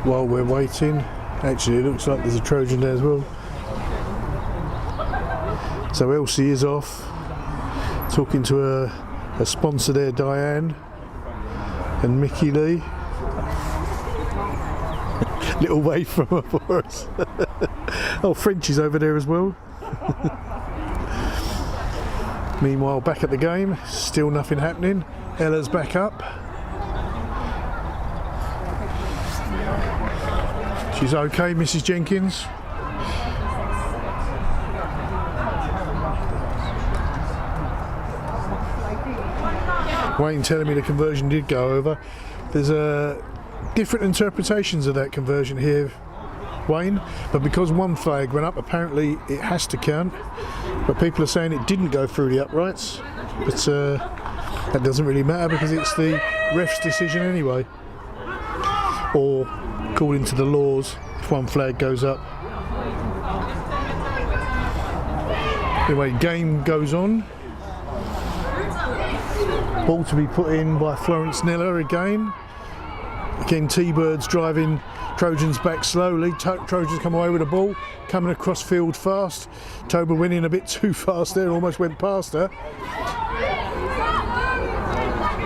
While we're waiting, actually it looks like there's a Trojan there as well. So Elsie is off, talking to her sponsor there, Diane, and Mickey Lee. Little wave from her for us. Oh, Frenchie's over there as well. Meanwhile, back at the game, still nothing happening. Ella's back up. She's okay, Mrs. Jenkins. Wayne telling me the conversion did go over. There's different interpretations of that conversion here, Wayne, but because one flag went up, apparently it has to count. But people are saying it didn't go through the uprights, but that doesn't really matter because it's the ref's decision anyway. Or according to the laws, if one flag goes up. Anyway, game goes on. Ball to be put in by Florence Nella again. Again, T-Birds driving Trojans back slowly. Trojans come away with the ball, coming across field fast. Toba winning a bit too fast there, almost went past her.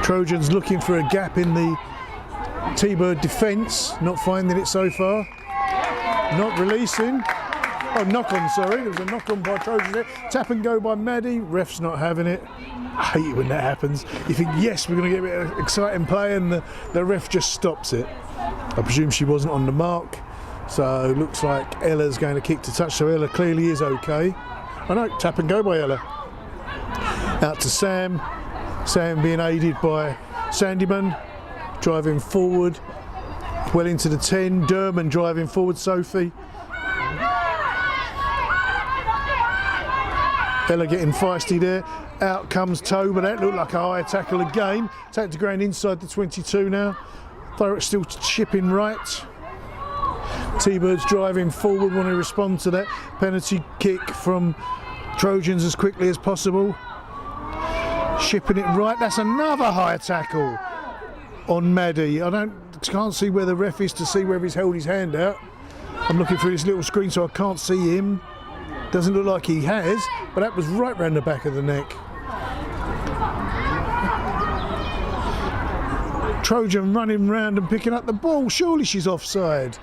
Trojans looking for a gap in the T-Bird defence, not finding it so far. Not releasing. Oh, knock on, sorry. There was a knock on by Trojans there. Tap and go by Maddie. Ref's not having it. I hate it when that happens. You think, yes, we're going to get a bit of exciting play, and the ref just stops it. I presume she wasn't on the mark, so it looks like Ella's going to kick to touch, so Ella clearly is okay. Oh no, tap and go by Ella. Out to Sam. Sam being aided by Sandyman, driving forward, well into the 10. Derman driving forward, Sophie. Ella getting feisty there. Out comes Toba. That looked like a high tackle again. Take the ground inside the 22 now. Thurrock still chipping right. T-Birds driving forward, want to respond to that penalty kick from Trojans as quickly as possible. Shipping it right. That's another high tackle on Maddie. I can't see where the ref is to see whether he's held his hand out. I'm looking through this little screen so I can't see him. Doesn't look like he has, but that was right round the back of the neck. Trojan running round and picking up the ball. Surely she's offside.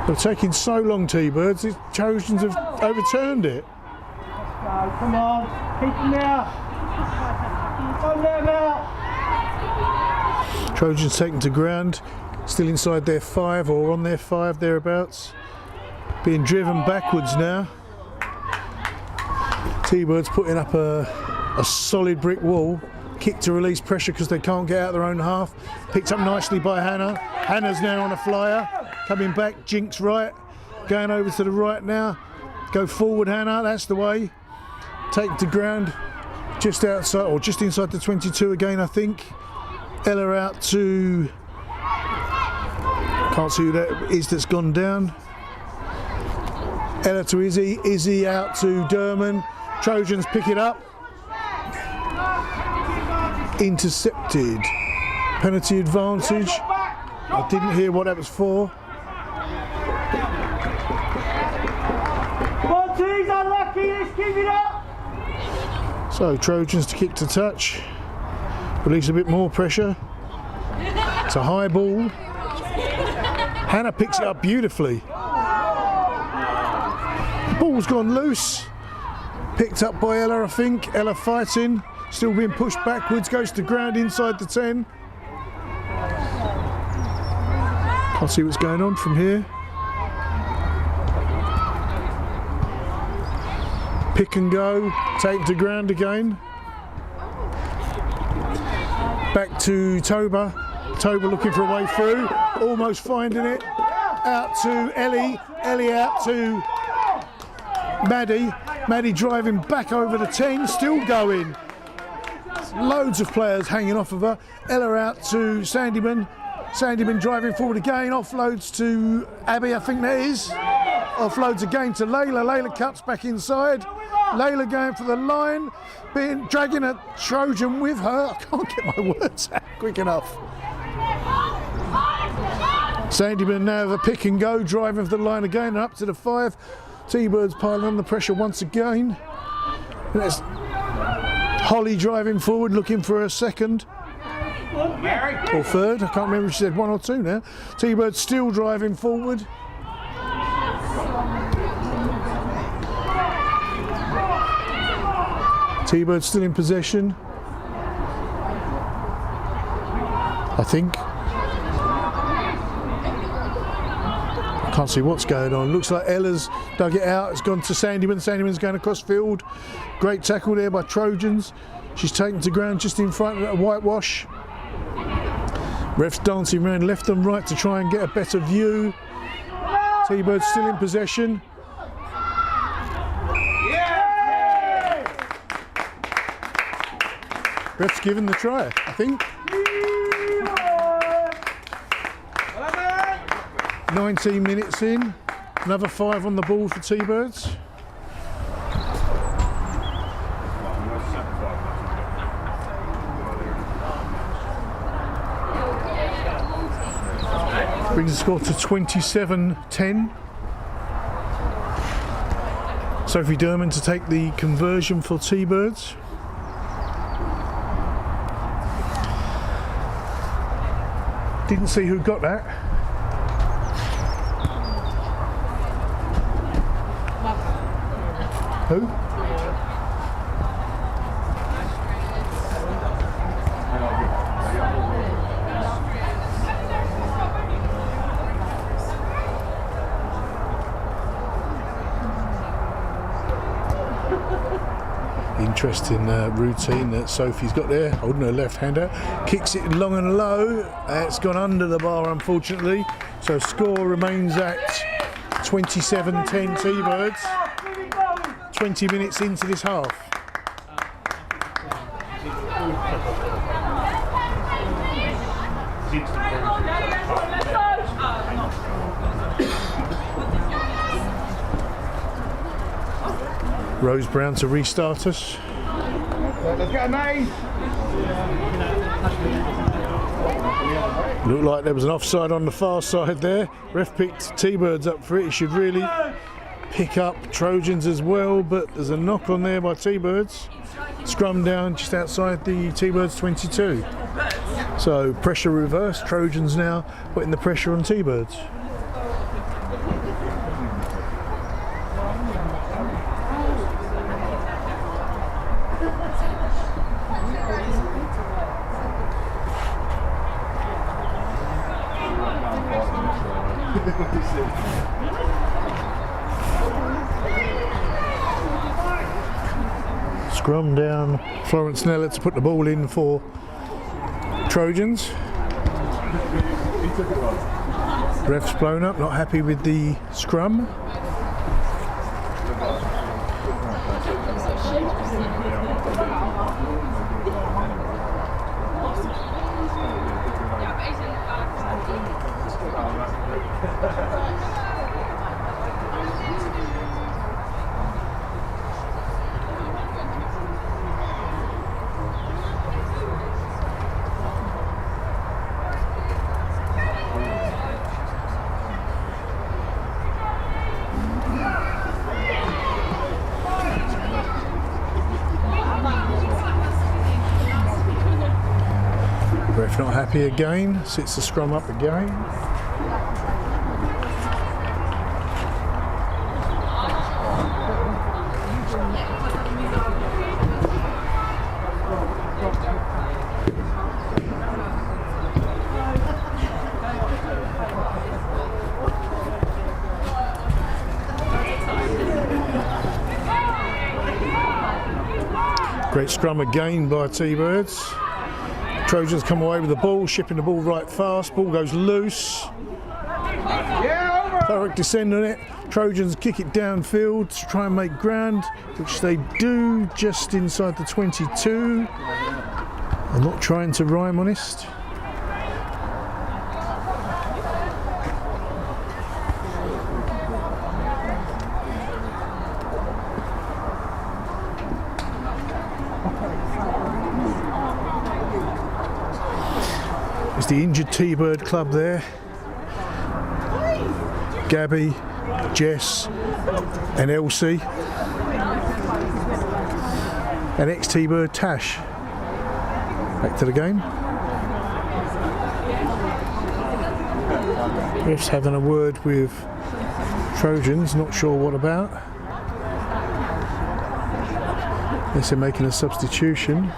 They're taking so long, T-Birds. The Trojans have overturned it. Come on, keep them out. Don't let them out. Trojans taken to ground, still inside their 5 or on their 5 thereabouts. Being driven backwards now. T-Birds putting up a solid brick wall. Kick to release pressure because they can't get out their own half. Picked up nicely by Hannah. Hannah's now on a flyer. Coming back, Jinx right. Going over to the right now. Go forward, Hannah, that's the way. Take to ground. Just outside, or just inside the 22 again, I think. Ella out to... Can't see who that is that's gone down. Ella to Izzy. Izzy out to Derman. Trojans pick it up. Intercepted. Penalty advantage. I didn't hear what that was for. Monty's unlucky, let's keep it up. So Trojans to kick to touch. Release a bit more pressure. It's a high ball. Hannah picks it up beautifully. The ball's gone loose. Picked up by Ella, I think. Ella fighting. Still being pushed backwards. Goes to ground inside the 10. Can't see what's going on from here. Pick and go. Take to ground again. Back to Toba. Toba looking for a way through. Almost finding it. Out to Ellie. Ellie out to Maddie. Maddie driving back over the 10. Still going. Loads of players hanging off of her. Ella out to Sandyman. Sandyman driving forward again. Offloads to Abby, I think that is. Offloads again to Layla. Layla cuts back inside. Layla going for the line, dragging a Trojan with her. I can't get my words out quick enough. Sandyman now the pick and go, driving for the line again, up to the 5. T-Birds piling on the pressure once again. And that's Holly driving forward, looking for a second. Or third, I can't remember if she said 1 or 2 now. T-Birds still driving forward. T-Bird still in possession, I think. I can't see what's going on. Looks like Ella's dug it out. It's gone to Sandyman. Sandyman's going across field. Great tackle there by Trojans. She's taken to ground just in front of a whitewash. Refs dancing around left and right to try and get a better view. T-Bird still in possession. Ref's given the try, I think. 19 minutes in, another 5 on the board for T-Birds. Brings the score to 27-10. Sophie Derman to take the conversion for T-Birds. Didn't see who got that. Who? Interesting routine that Sophie's got there, holding her left hand out, kicks it long and low. It's gone under the bar, unfortunately. So score remains at 27-10 T-Birds. 20 minutes into this half. Rose Brown to restart us. Let's get a name. Looked like there was an offside on the far side there. Ref picked T-Birds up for it. He should really pick up Trojans as well, but there's a knock on there by T-Birds. Scrum down just outside the T-Birds 22. So pressure reversed. Trojans now putting the pressure on T-Birds. Scrum down, Florence Nella to put the ball in for Trojans. Ref's blown up, not happy with the scrum. Ref not happy again, sits the scrum up again. Great scrum again by T-Birds. Trojans come away with the ball, shipping the ball right fast. Ball goes loose. Thorough descend on it. Trojans kick it downfield to try and make ground, which they do just inside the 22. I'm not trying to rhyme, honest. It's the injured T-Bird club there. Gabby, Jess and Elsie. And ex-T-Bird Tash. Back to the game. Ref's having a word with Trojans, not sure what about. Unless they're making a substitution.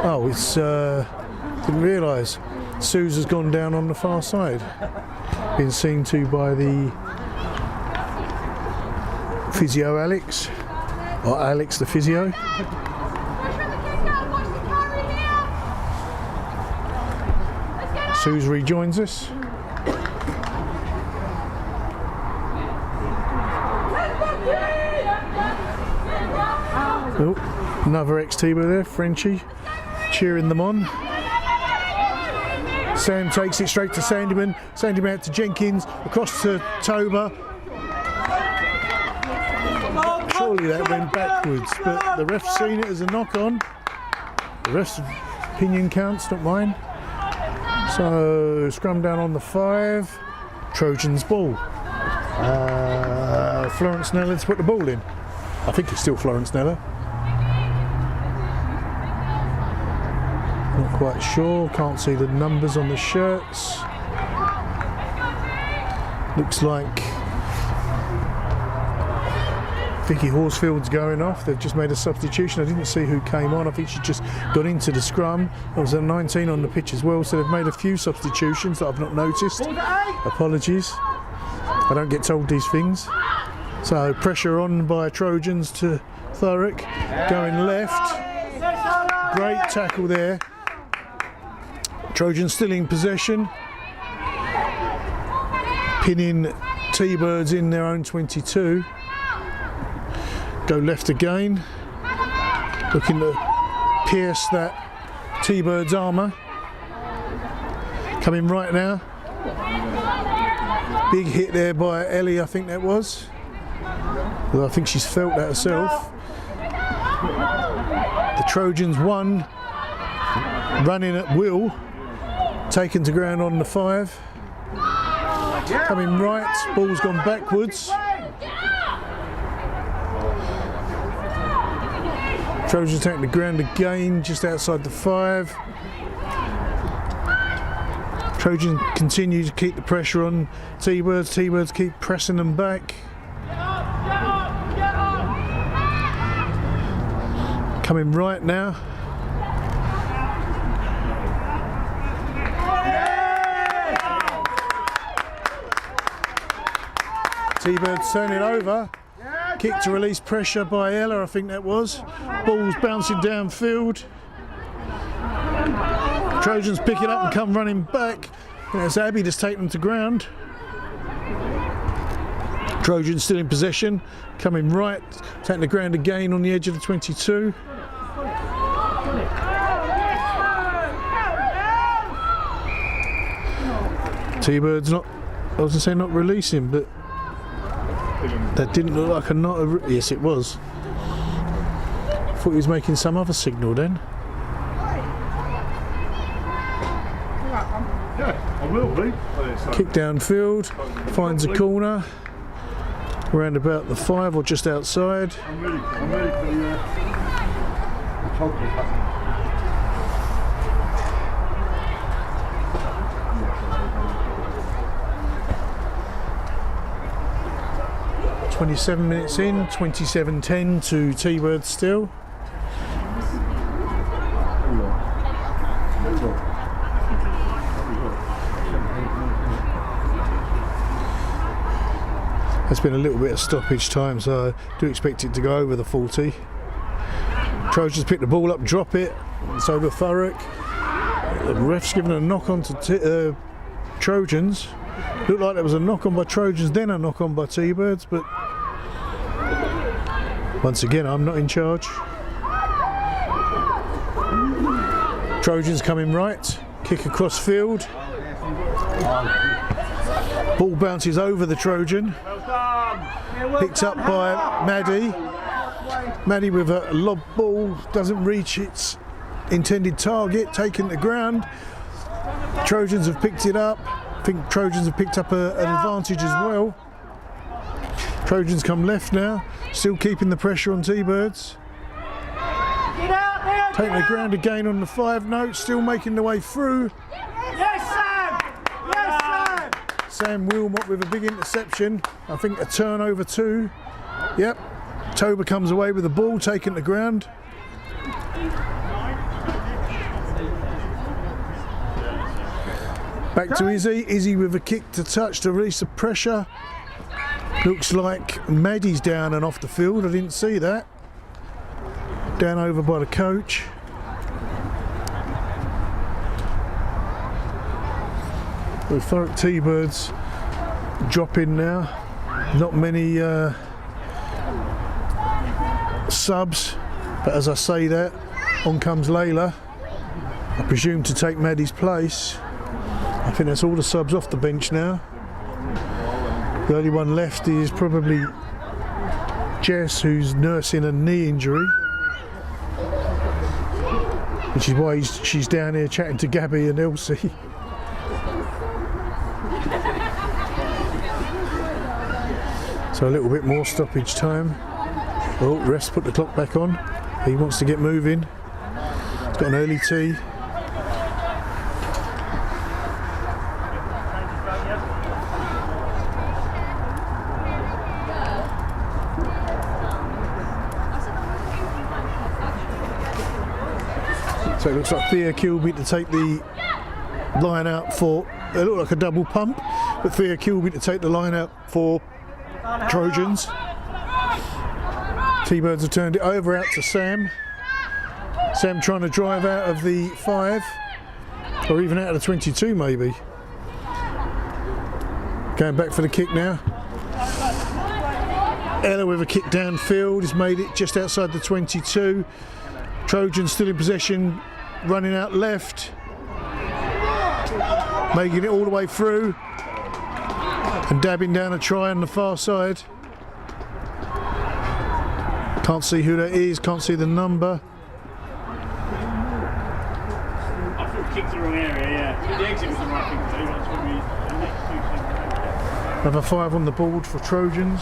Oh, it's didn't realise Suze gone down on the far side. Been seen to by the physio Alex, or Alex the physio. Suze rejoins us. Oh, another ex-T-Bird there, Frenchie, cheering them on. Sam takes it straight to Sandyman. Sandyman out to Jenkins, across to Tober. Surely that went backwards, but the ref's seen it as a knock-on. The ref's opinion counts, not mine. So scrum down on the 5. Trojans ball. Florence Neller's put the ball in. I think it's still Florence Neller. Not quite sure, can't see the numbers on the shirts. Looks like Vicky Horsfield's going off. They've just made a substitution. I didn't see who came on. I think she just got into the scrum. There was a 19 on the pitch as well, so they've made a few substitutions that I've not noticed. Apologies. I don't get told these things. So pressure on by Trojans to Thurrock. Going left. Great tackle there. Trojans still in possession. Pinning T-Birds in their own 22. Go left again. Looking to pierce that T-Bird's armour. Coming right now. Big hit there by Ellie, I think that was. Well, I think she's felt that herself. The Trojans won. Running at will. Taken to ground on the 5. Coming right, ball's gone backwards. Trojans taking the ground again, just outside the 5. Trojans continue to keep the pressure on T-Birds. T-Birds keep pressing them back. Coming right now. T-Birds turn it over. Kick to release pressure by Ella, I think that was. Ball's bouncing downfield. Trojans pick it up and come running back. And it's Abby that's taken them to ground. Trojans still in possession. Coming right, taking the ground again on the edge of the 22. T-Bird's not, I was going to say not releasing, but that didn't look like a not. Yes, it was. Thought he was making some other signal then. Yeah, I will be. Kick downfield, finds a corner. Around about the 5 or just outside. I'm ready for the photographer. 27 minutes in, 27-10 to T-Birds still. There's been a little bit of stoppage time, so I do expect it to go over the 40. Trojans pick the ball up, drop it. It's over Thurrock. The ref's given a knock on to Trojans. Looked like there was a knock on by Trojans, then a knock on by T-Birds, but once again, I'm not in charge. Trojans coming right, kick across field. Ball bounces over the Trojan. Picked up by Maddie. Maddie with a lob ball, doesn't reach its intended target, taken the ground. Trojans have picked it up. I think Trojans have picked up an advantage as well. Trojans come left now, still keeping the pressure on T-Birds. Taking the ground again on the 5 note, still making the way through. Yes, Sam! Yes, Sam! Sam Wilmot with a big interception. I think a turnover too. Yep. Tober comes away with the ball, taking the ground. Back to Izzy. Izzy with a kick to touch to release the pressure. Looks like Maddie's down and off the field. I didn't see that. Down over by the coach. The Thurrock T-Birds dropping now. Not many subs, but as I say that, on comes Layla. I presume to take Maddie's place. I think that's all the subs off the bench now. The only one left is probably Jess, who's nursing a knee injury, which is why she's down here chatting to Gabby and Elsie. So a little bit more stoppage time. Oh, rest, put the clock back on. He wants to get moving. He's got an early tea. So it looks like Thea Kilby to take the line out for, it looked like a double pump, but Thea Kilby to take the line out for Trojans. T-Birds have turned it over out to Sam. Sam trying to drive out of the 5, or even out of the 22 maybe. Going back for the kick now. Ella with a kick downfield has made it just outside the 22. Trojans still in possession, running out left. Making it all the way through. And dabbing down a try on the far side. Can't see who that is, can't see the number. I thought we kicked the wrong area, yeah. The exit was the right thing to do. That's what we Another 5 on the board for Trojans.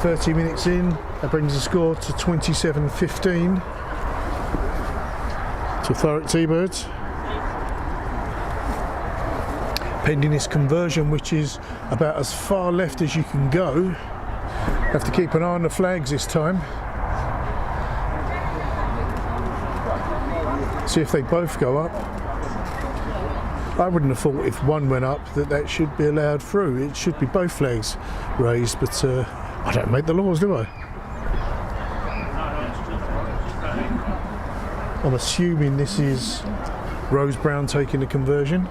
.30 in, that brings the score to 27-15 to Thurrock T-Birds. Pending this conversion, which is about as far left as you can go. Have to keep an eye on the flags this time. See if they both go up. I wouldn't have thought if one went up that should be allowed through. It should be both flags raised, but I don't make the laws, do I? I'm assuming this is Rose Brown taking the conversion.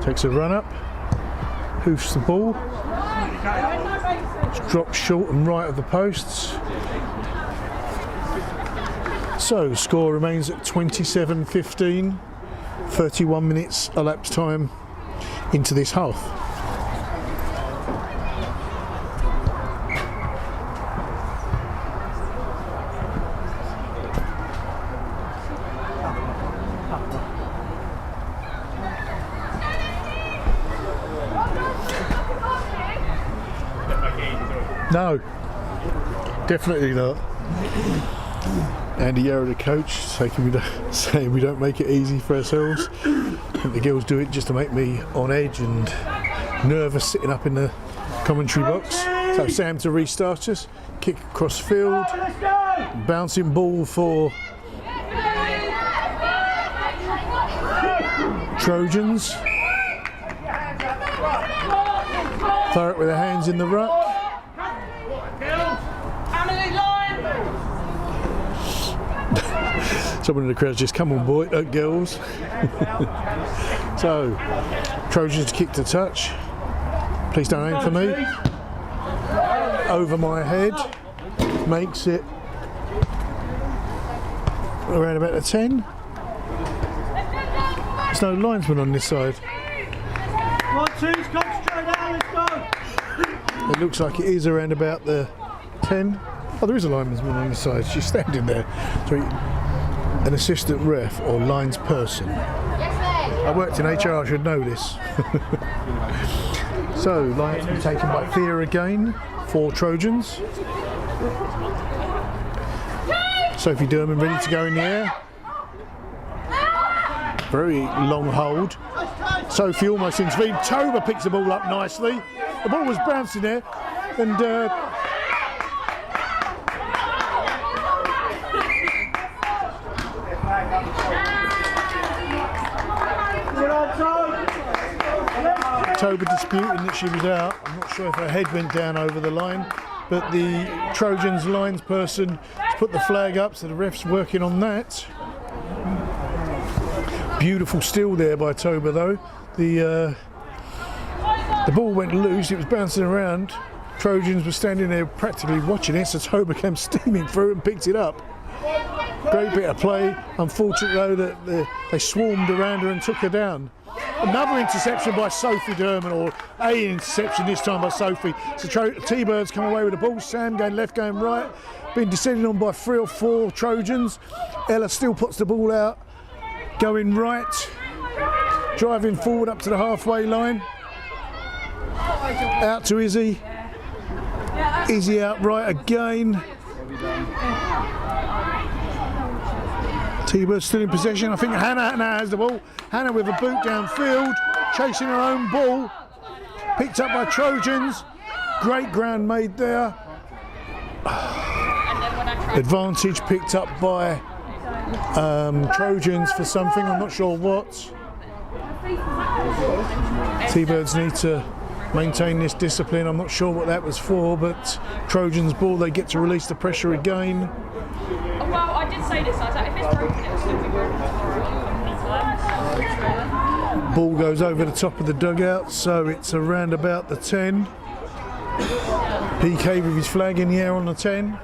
Takes a run up, hoofs the ball. It's dropped short and right of the posts. So score remains at 27-15. 31 minutes elapsed time into this half. No, definitely not. Andy Yarrow, the coach, saying we don't make it easy for ourselves. I think the girls do it just to make me on edge and nervous sitting up in the commentary box. So Sam to restart us, kick across field, bouncing ball for Trojans. Thurrock with their hands in the ruck. Someone in the crowd just come on boy, girls. So, Trojans kick to touch. Please don't aim for me. Over my head. Makes it around about the 10. There's no linesman on this side. 1-2's concentrate now, let's go. It looks like it is around about the 10. Oh, there is a linesman on this side. She's standing there. So an assistant ref or lines person. I worked in HR, I should know this. So, lines to be taken by Thea again for Trojans. Sophie Durman ready to go in the air. Very long hold. Sophie almost in speed. Toba picks the ball up nicely. The ball was bouncing there and Toba disputing that she was out. I'm not sure if her head went down over the line, but the Trojans lines person has put the flag up, so the ref's working on that. Beautiful steal there by Toba though. The ball went loose, it was bouncing around. Trojans were standing there practically watching it, so Toba came steaming through and picked it up. Great bit of play. Unfortunate though that they swarmed around her and took her down. Another interception by Sophie Derman, or an interception this time by Sophie. So T-Birds come away with the ball. Sam going left, going right. Being descended on by 3 or 4 Trojans. Ella still puts the ball out, going right, driving forward up to the halfway line. Out to Izzy. Izzy out right again. T-Bird still in possession. I think Hannah now has the ball. Hannah with a boot downfield, chasing her own ball. Picked up by Trojans. Great ground made there. Advantage picked up by Trojans for something. I'm not sure what. T-Birds need to maintain this discipline. I'm not sure what that was for, but Trojans ball, they get to release the pressure again. Well, I did say this, I was like, if it's broken, it'll still be broken tomorrow. Ball goes over the top of the dugout, so it's around about the 10. PK with his flag in the air on the 10.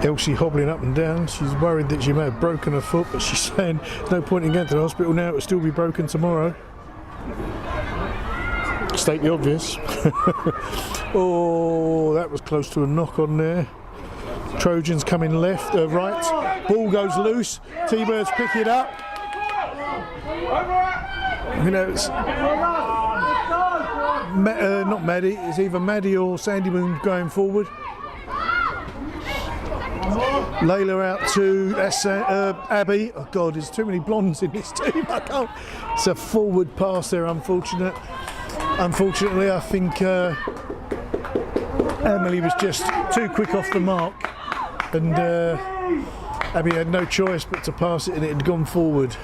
Elsie hobbling up and down. She's worried that she may have broken her foot, but she's saying no point in going to the hospital now, it'll still be broken tomorrow. State the obvious. Oh, that was close to a knock on there. Trojans coming left, right. Ball goes loose. T-Birds pick it up. You know, it's not Maddie. It's either Maddie or Sandy Moon going forward. Layla out to Abby. Oh God, there's too many blondes in this team. I can't. It's a forward pass there. Unfortunately, I think Emily was just too quick off the mark, and Abby had no choice but to pass it, and it had gone forward.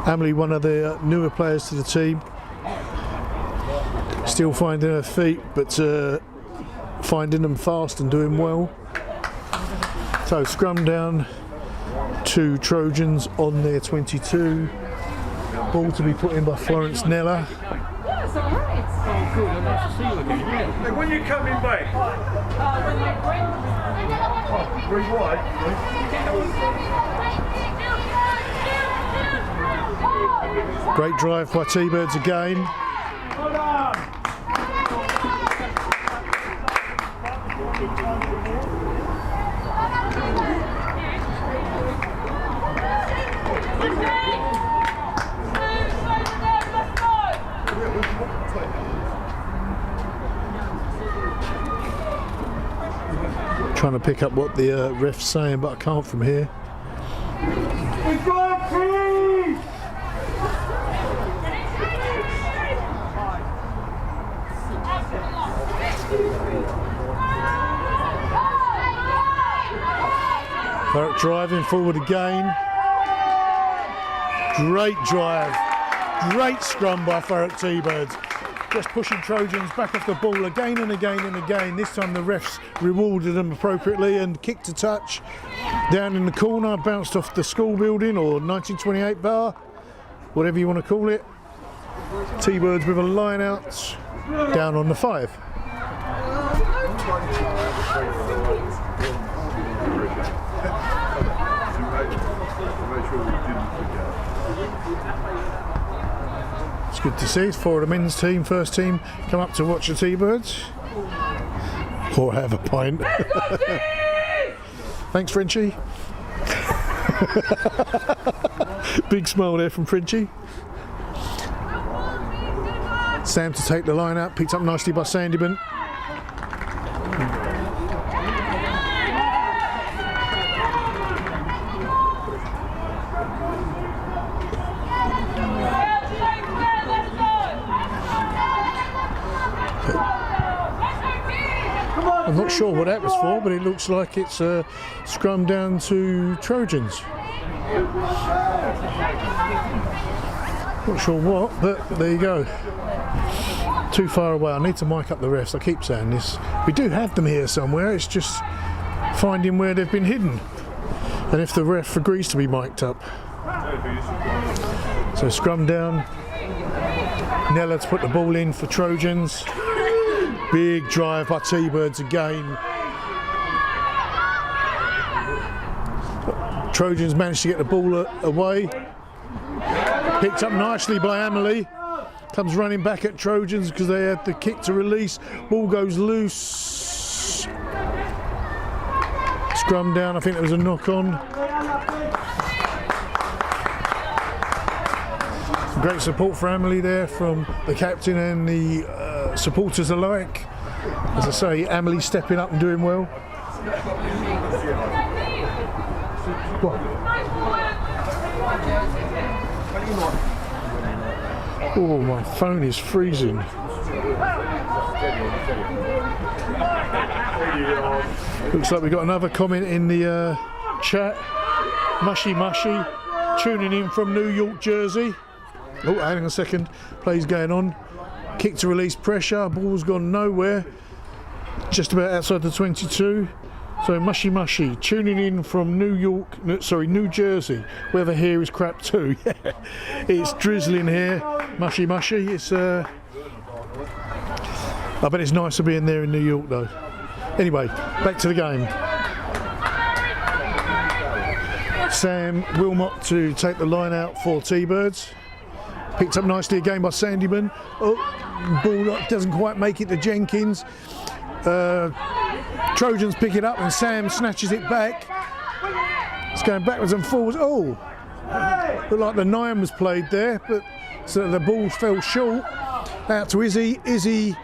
Emily, one of the newer players to the team, still finding her feet, but finding them fast and doing well. So scrum down to Trojans on their 22. Ball to be put in by Florence Nella. That's all right. Oh, good. Nice to see you again. Yeah. Hey, when you coming back? Three wide. Great drive by T-Birds again. Trying to pick up what the ref's saying, but I can't from here. Farrick driving forward again. Great drive. Great scrum by Farrick T-Birds. Just pushing Trojans back off the ball again and again and again. This time the refs rewarded them appropriately and kicked a touch down in the corner, bounced off the school building or 1928 bar, whatever you want to call it. T-Birds with a line out down on the 5. It's good to see. It's 4 of the men's team, first team, come up to watch the T-Birds. Or have a pint. Thanks, Frenchie. Big smile there from Frenchie. Sam to take the line out, picked up nicely by Sandyman. I'm not sure what that was for, but it looks like it's a scrum down to Trojans. Not sure what, but there you go. Too far away. I need to mic up the refs. I keep saying this. We do have them here somewhere. It's just finding where they've been hidden. and if the ref agrees to be mic'd up. So scrum down. Nella to put the ball in for Trojans. Big drive by T-Birds again. Trojans managed to get the ball away. Picked up nicely by Amelie. Comes running back at Trojans because they had the kick to release. Ball goes loose. Scrum down, I think there was a knock on. Great support for Amelie there from the captain and the supporters alike. As I say, Amelie stepping up and doing well. Oh, my phone is freezing. Looks like we've got another comment in the chat. Mushy Mushy, tuning in from New York, Jersey. Oh, hang on a second. Play's going on. Kick to release pressure. Ball's gone nowhere. Just about outside the 22. So Mushy Mushy, tuning in from New Jersey. Weather here is crap too. It's drizzling here. Mushy Mushy. It's I bet it's nicer being there in New York though. Anyway, back to the game. Sam Wilmot to take the line out for T-Birds. Picked up nicely again by Sandyman. Oh, ball doesn't quite make it to Jenkins. Trojans pick it up and Sam snatches it back. It's going backwards and forwards. Oh, looked like the 9 was played there, but so the ball fell short. Out to Izzy. Izzy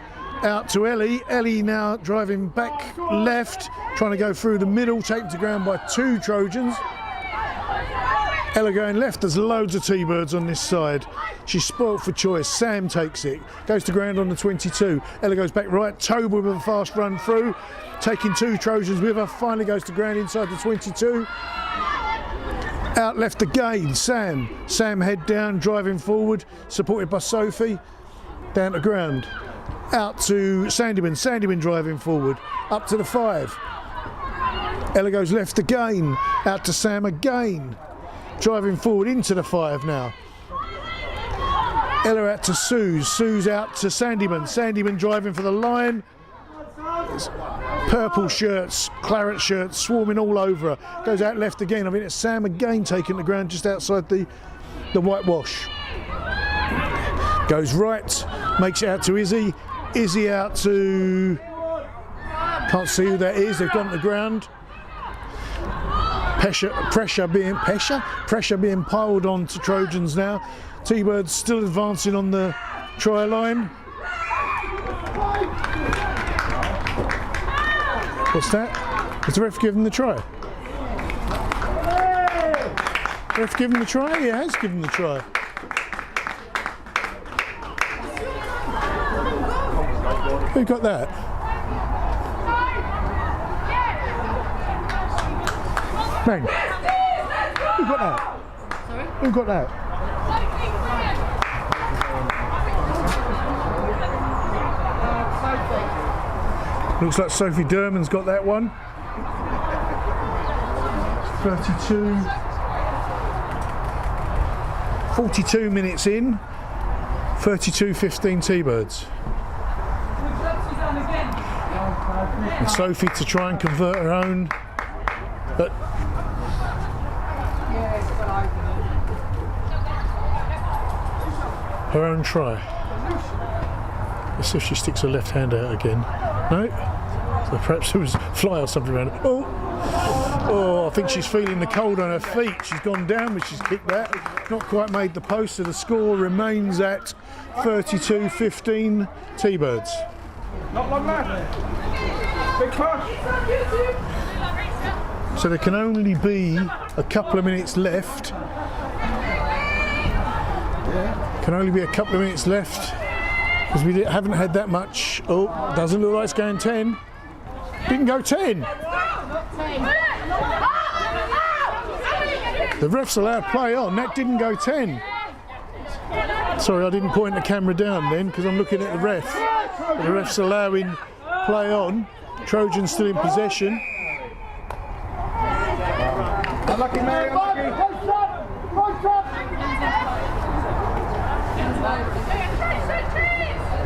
out to Ellie. Ellie now driving back left, trying to go through the middle, taken to ground by 2 Trojans. Ella going left, there's loads of T-Birds on this side. She's spoilt for choice. Sam takes it, goes to ground on the 22. Ella goes back right, Toba with a fast run through, taking 2 Trojans with her, finally goes to ground inside the 22. Out left again, Sam. Sam head down, driving forward, supported by Sophie. Down to ground. Out to Sandyman, Sandyman driving forward, up to the 5. Ella goes left again, out to Sam again. Driving forward into the 5 now. Ella out to Suze. Suze out to Sandyman. Sandyman driving for the line. It's purple shirts, claret shirts swarming all over her. Goes out left again. I mean, it's Sam again taking the ground just outside the whitewash. Goes right, makes it out to Izzy. Izzy out to... Can't see who that is. They've gone to the ground. Pressure being piled on to Trojans now. T-Birds still advancing on the try line. What's that? Has the ref given the try? Ref given the try? He has given the try. Who got that? Bang. Who got that? Sorry? Who got that? Looks like Sophie Derman's got that one. 42 minutes in. 32-15 T-Birds. And Sophie to try and convert her own. But her own try. Let's see if she sticks her left hand out again. No? So perhaps there was fly or something around it. Oh, I think she's feeling the cold on her feet. She's gone down when she's kicked that. Not quite made the post, so the score remains at 32-15 T-Birds. Not long left. Big push. So there can only be a couple of minutes left. Can only be a couple of minutes left because we haven't had that much. Oh, doesn't look like it's going 10. Didn't go 10. The ref's allowed play on. That didn't go 10. Sorry, I didn't point the camera down then because I'm looking at the ref. The ref's allowing play on. Trojans still in possession. Unlucky, Mary, unlucky.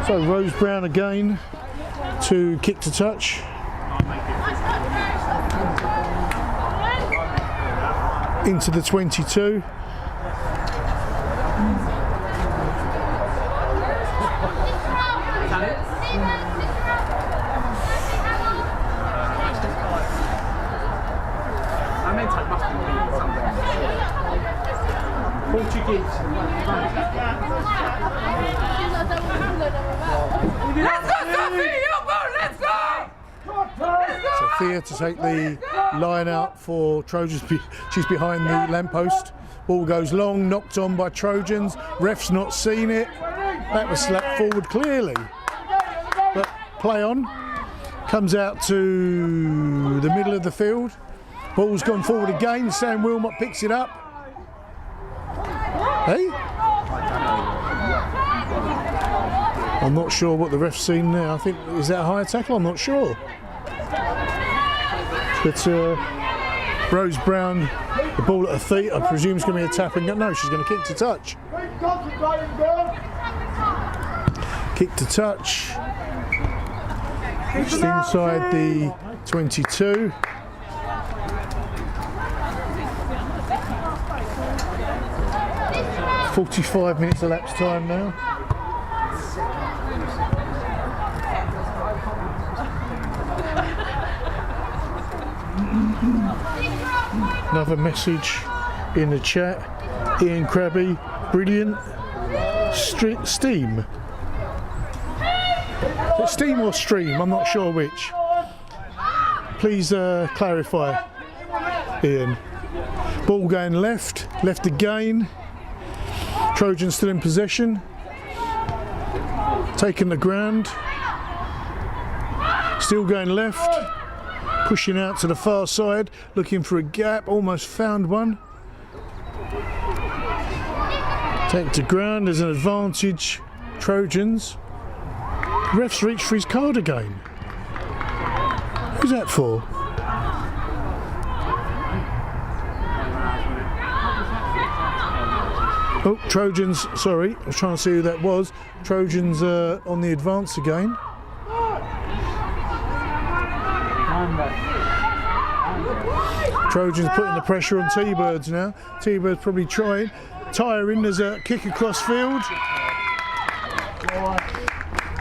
So Rose Brown again to kick to touch. Into the 22. Sophia to take the line out for Trojans. She's behind the lamppost. Ball goes long, knocked on by Trojans. Ref's not seen it. That was slapped forward clearly. But play on. Comes out to the middle of the field. Ball's gone forward again. Sam Wilmot picks it up. Hey? I'm not sure what the ref's seen there. I think, is that a higher tackle? I'm not sure. But Rose Brown, the ball at her feet, I presume is going to be a tap and no, she's going to kick to touch. Kick to touch. Just inside the 22. .45 minutes elapsed time now. Another message in the chat. Ian Krabby, brilliant. Steam. Is it steam or stream? I'm not sure which. Please clarify, Ian. Ball going left, left again. Trojans still in possession. Taking the ground. Still going left. Pushing out to the far side, looking for a gap, almost found one. Take to ground, there's an advantage, Trojans. Ref's reached for his card again. Who's that for? Oh, Trojans, sorry, I was trying to see who that was. Trojans on the advance again. Trojans putting the pressure on T-Birds now. T-Birds probably trying. Tiring, there's a kick across field.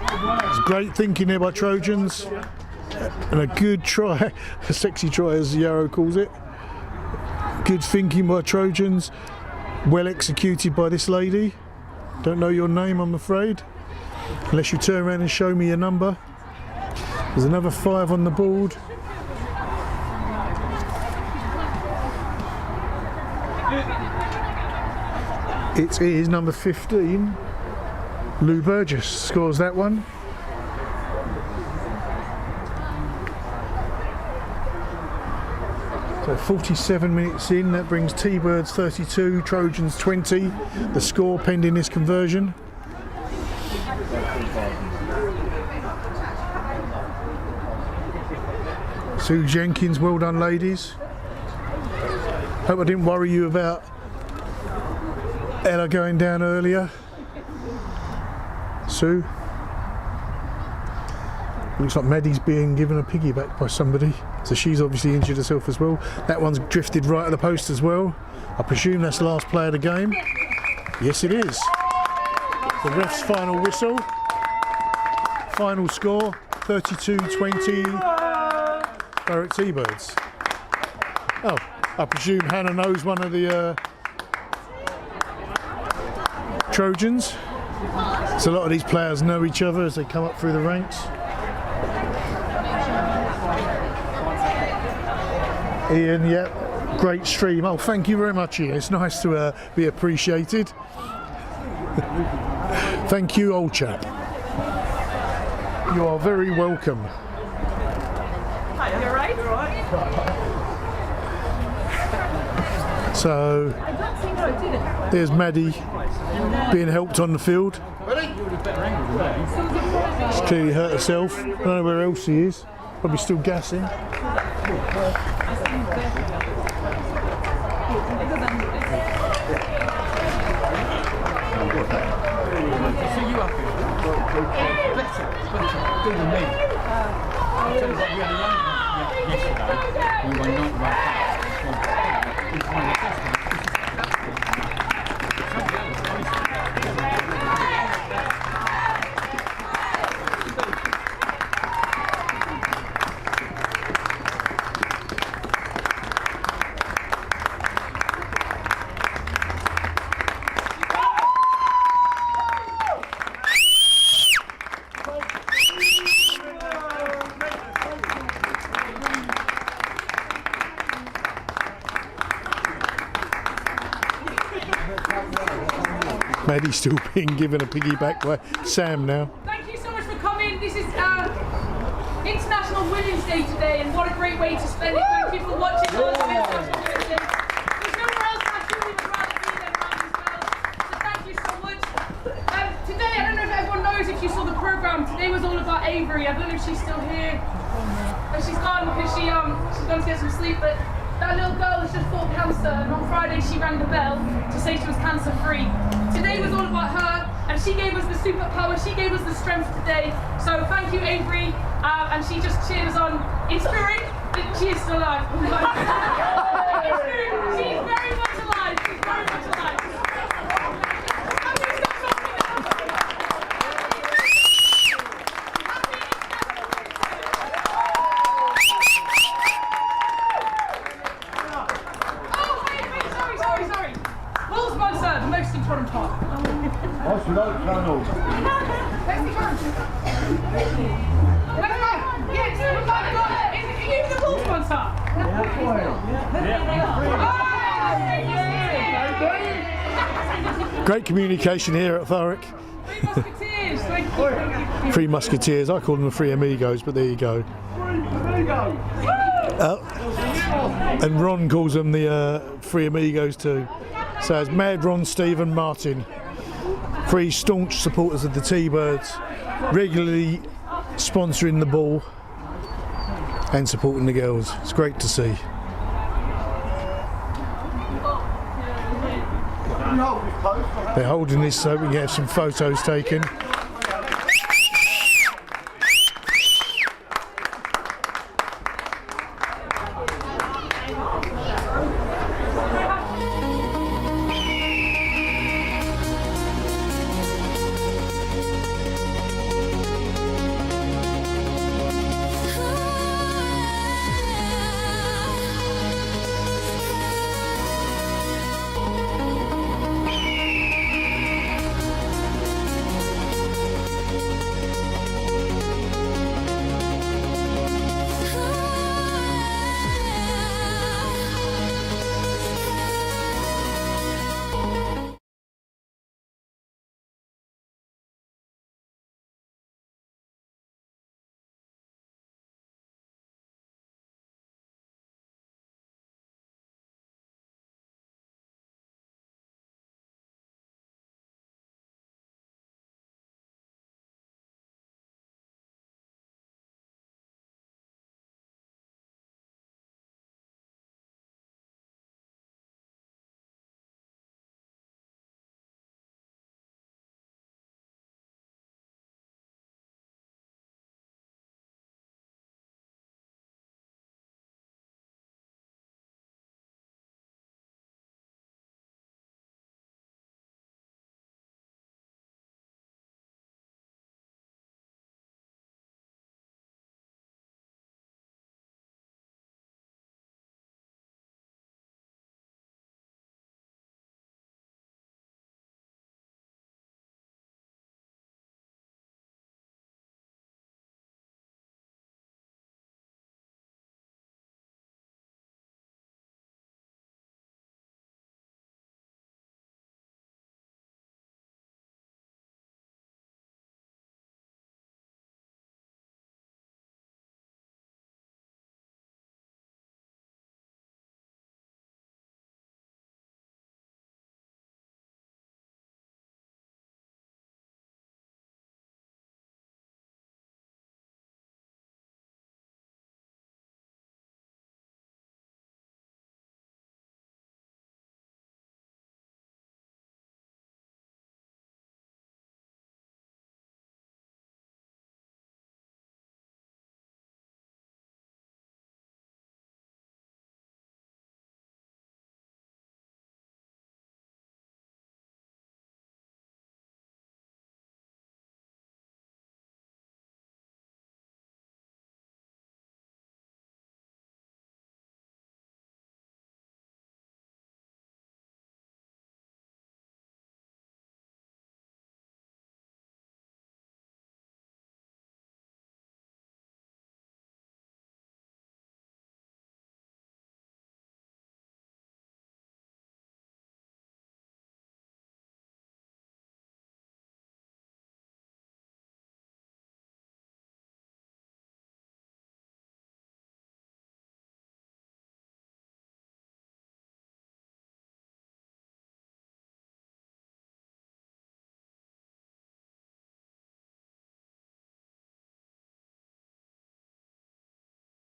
It's great thinking here by Trojans. And a good try, a sexy try as Yarrow calls it. Good thinking by Trojans. Well executed by this lady. Don't know your name, I'm afraid. Unless you turn around and show me your number. There's another 5 on the board. It is number 15. Lou Burgess scores that one. So 47 minutes in, that brings T-Birds 32, Trojans 20. The score pending this conversion. Sue Jenkins, well done ladies. Hope I didn't worry you about Ella going down earlier. Sue. Looks like Maddie's being given a piggyback by somebody. So she's obviously injured herself as well. That one's drifted right at the post as well. I presume that's the last play of the game. Yes, it is. The ref's final whistle. Final score, 32-20. Direct T-Birds. Oh, I presume Hannah knows one of the Trojans. So a lot of these players know each other as they come up through the ranks. Ian, yeah, great stream. Oh, thank you very much, Ian. It's nice to be appreciated. Thank you, old chap. You are very welcome. Hi, you alright? So, there's Maddie being helped on the field. She's clearly hurt herself. I don't know where else she is. Probably still gassing. Do the me. I'll tell you what, we had a young one yesterday. We were not right out. It's one of the best ones. Maddie's still being given a piggyback by Sam now. Thank you so much for coming. This is International Women's Day today, and what a great way to spend it. Thank you for watching us on International Women's Day. There's nowhere else actually we would rather be than around these girls, so thank you so much. Today, I don't know if everyone knows if you saw the programme, today was all about Avery. I don't know if she's still here. But she's gone because she's gone to get some sleep, but that little girl has just fought cancer, and on Friday she rang the bell to say she was cancer free. Today was all about her, and she gave us the superpower, she gave us the strength today. So thank you, Avery, and she just cheered us on in spirit. She is still alive. In spirit, she's very much alive. She's very much alive. I'm going to stop talking now. Sorry. Will sponsor the most important part. Yes, the Will sponsor. Great communication here at Thurrock. Three Musketeers. Thank you. Three Musketeers, I call them the Three Amigos, but there you go. And Ron calls them the Three Amigos too. So it's Mad Ron, Stephen, Martin. Three staunch supporters of the T-Birds, regularly sponsoring the ball and supporting the girls. It's great to see. They're holding this so we can have some photos taken.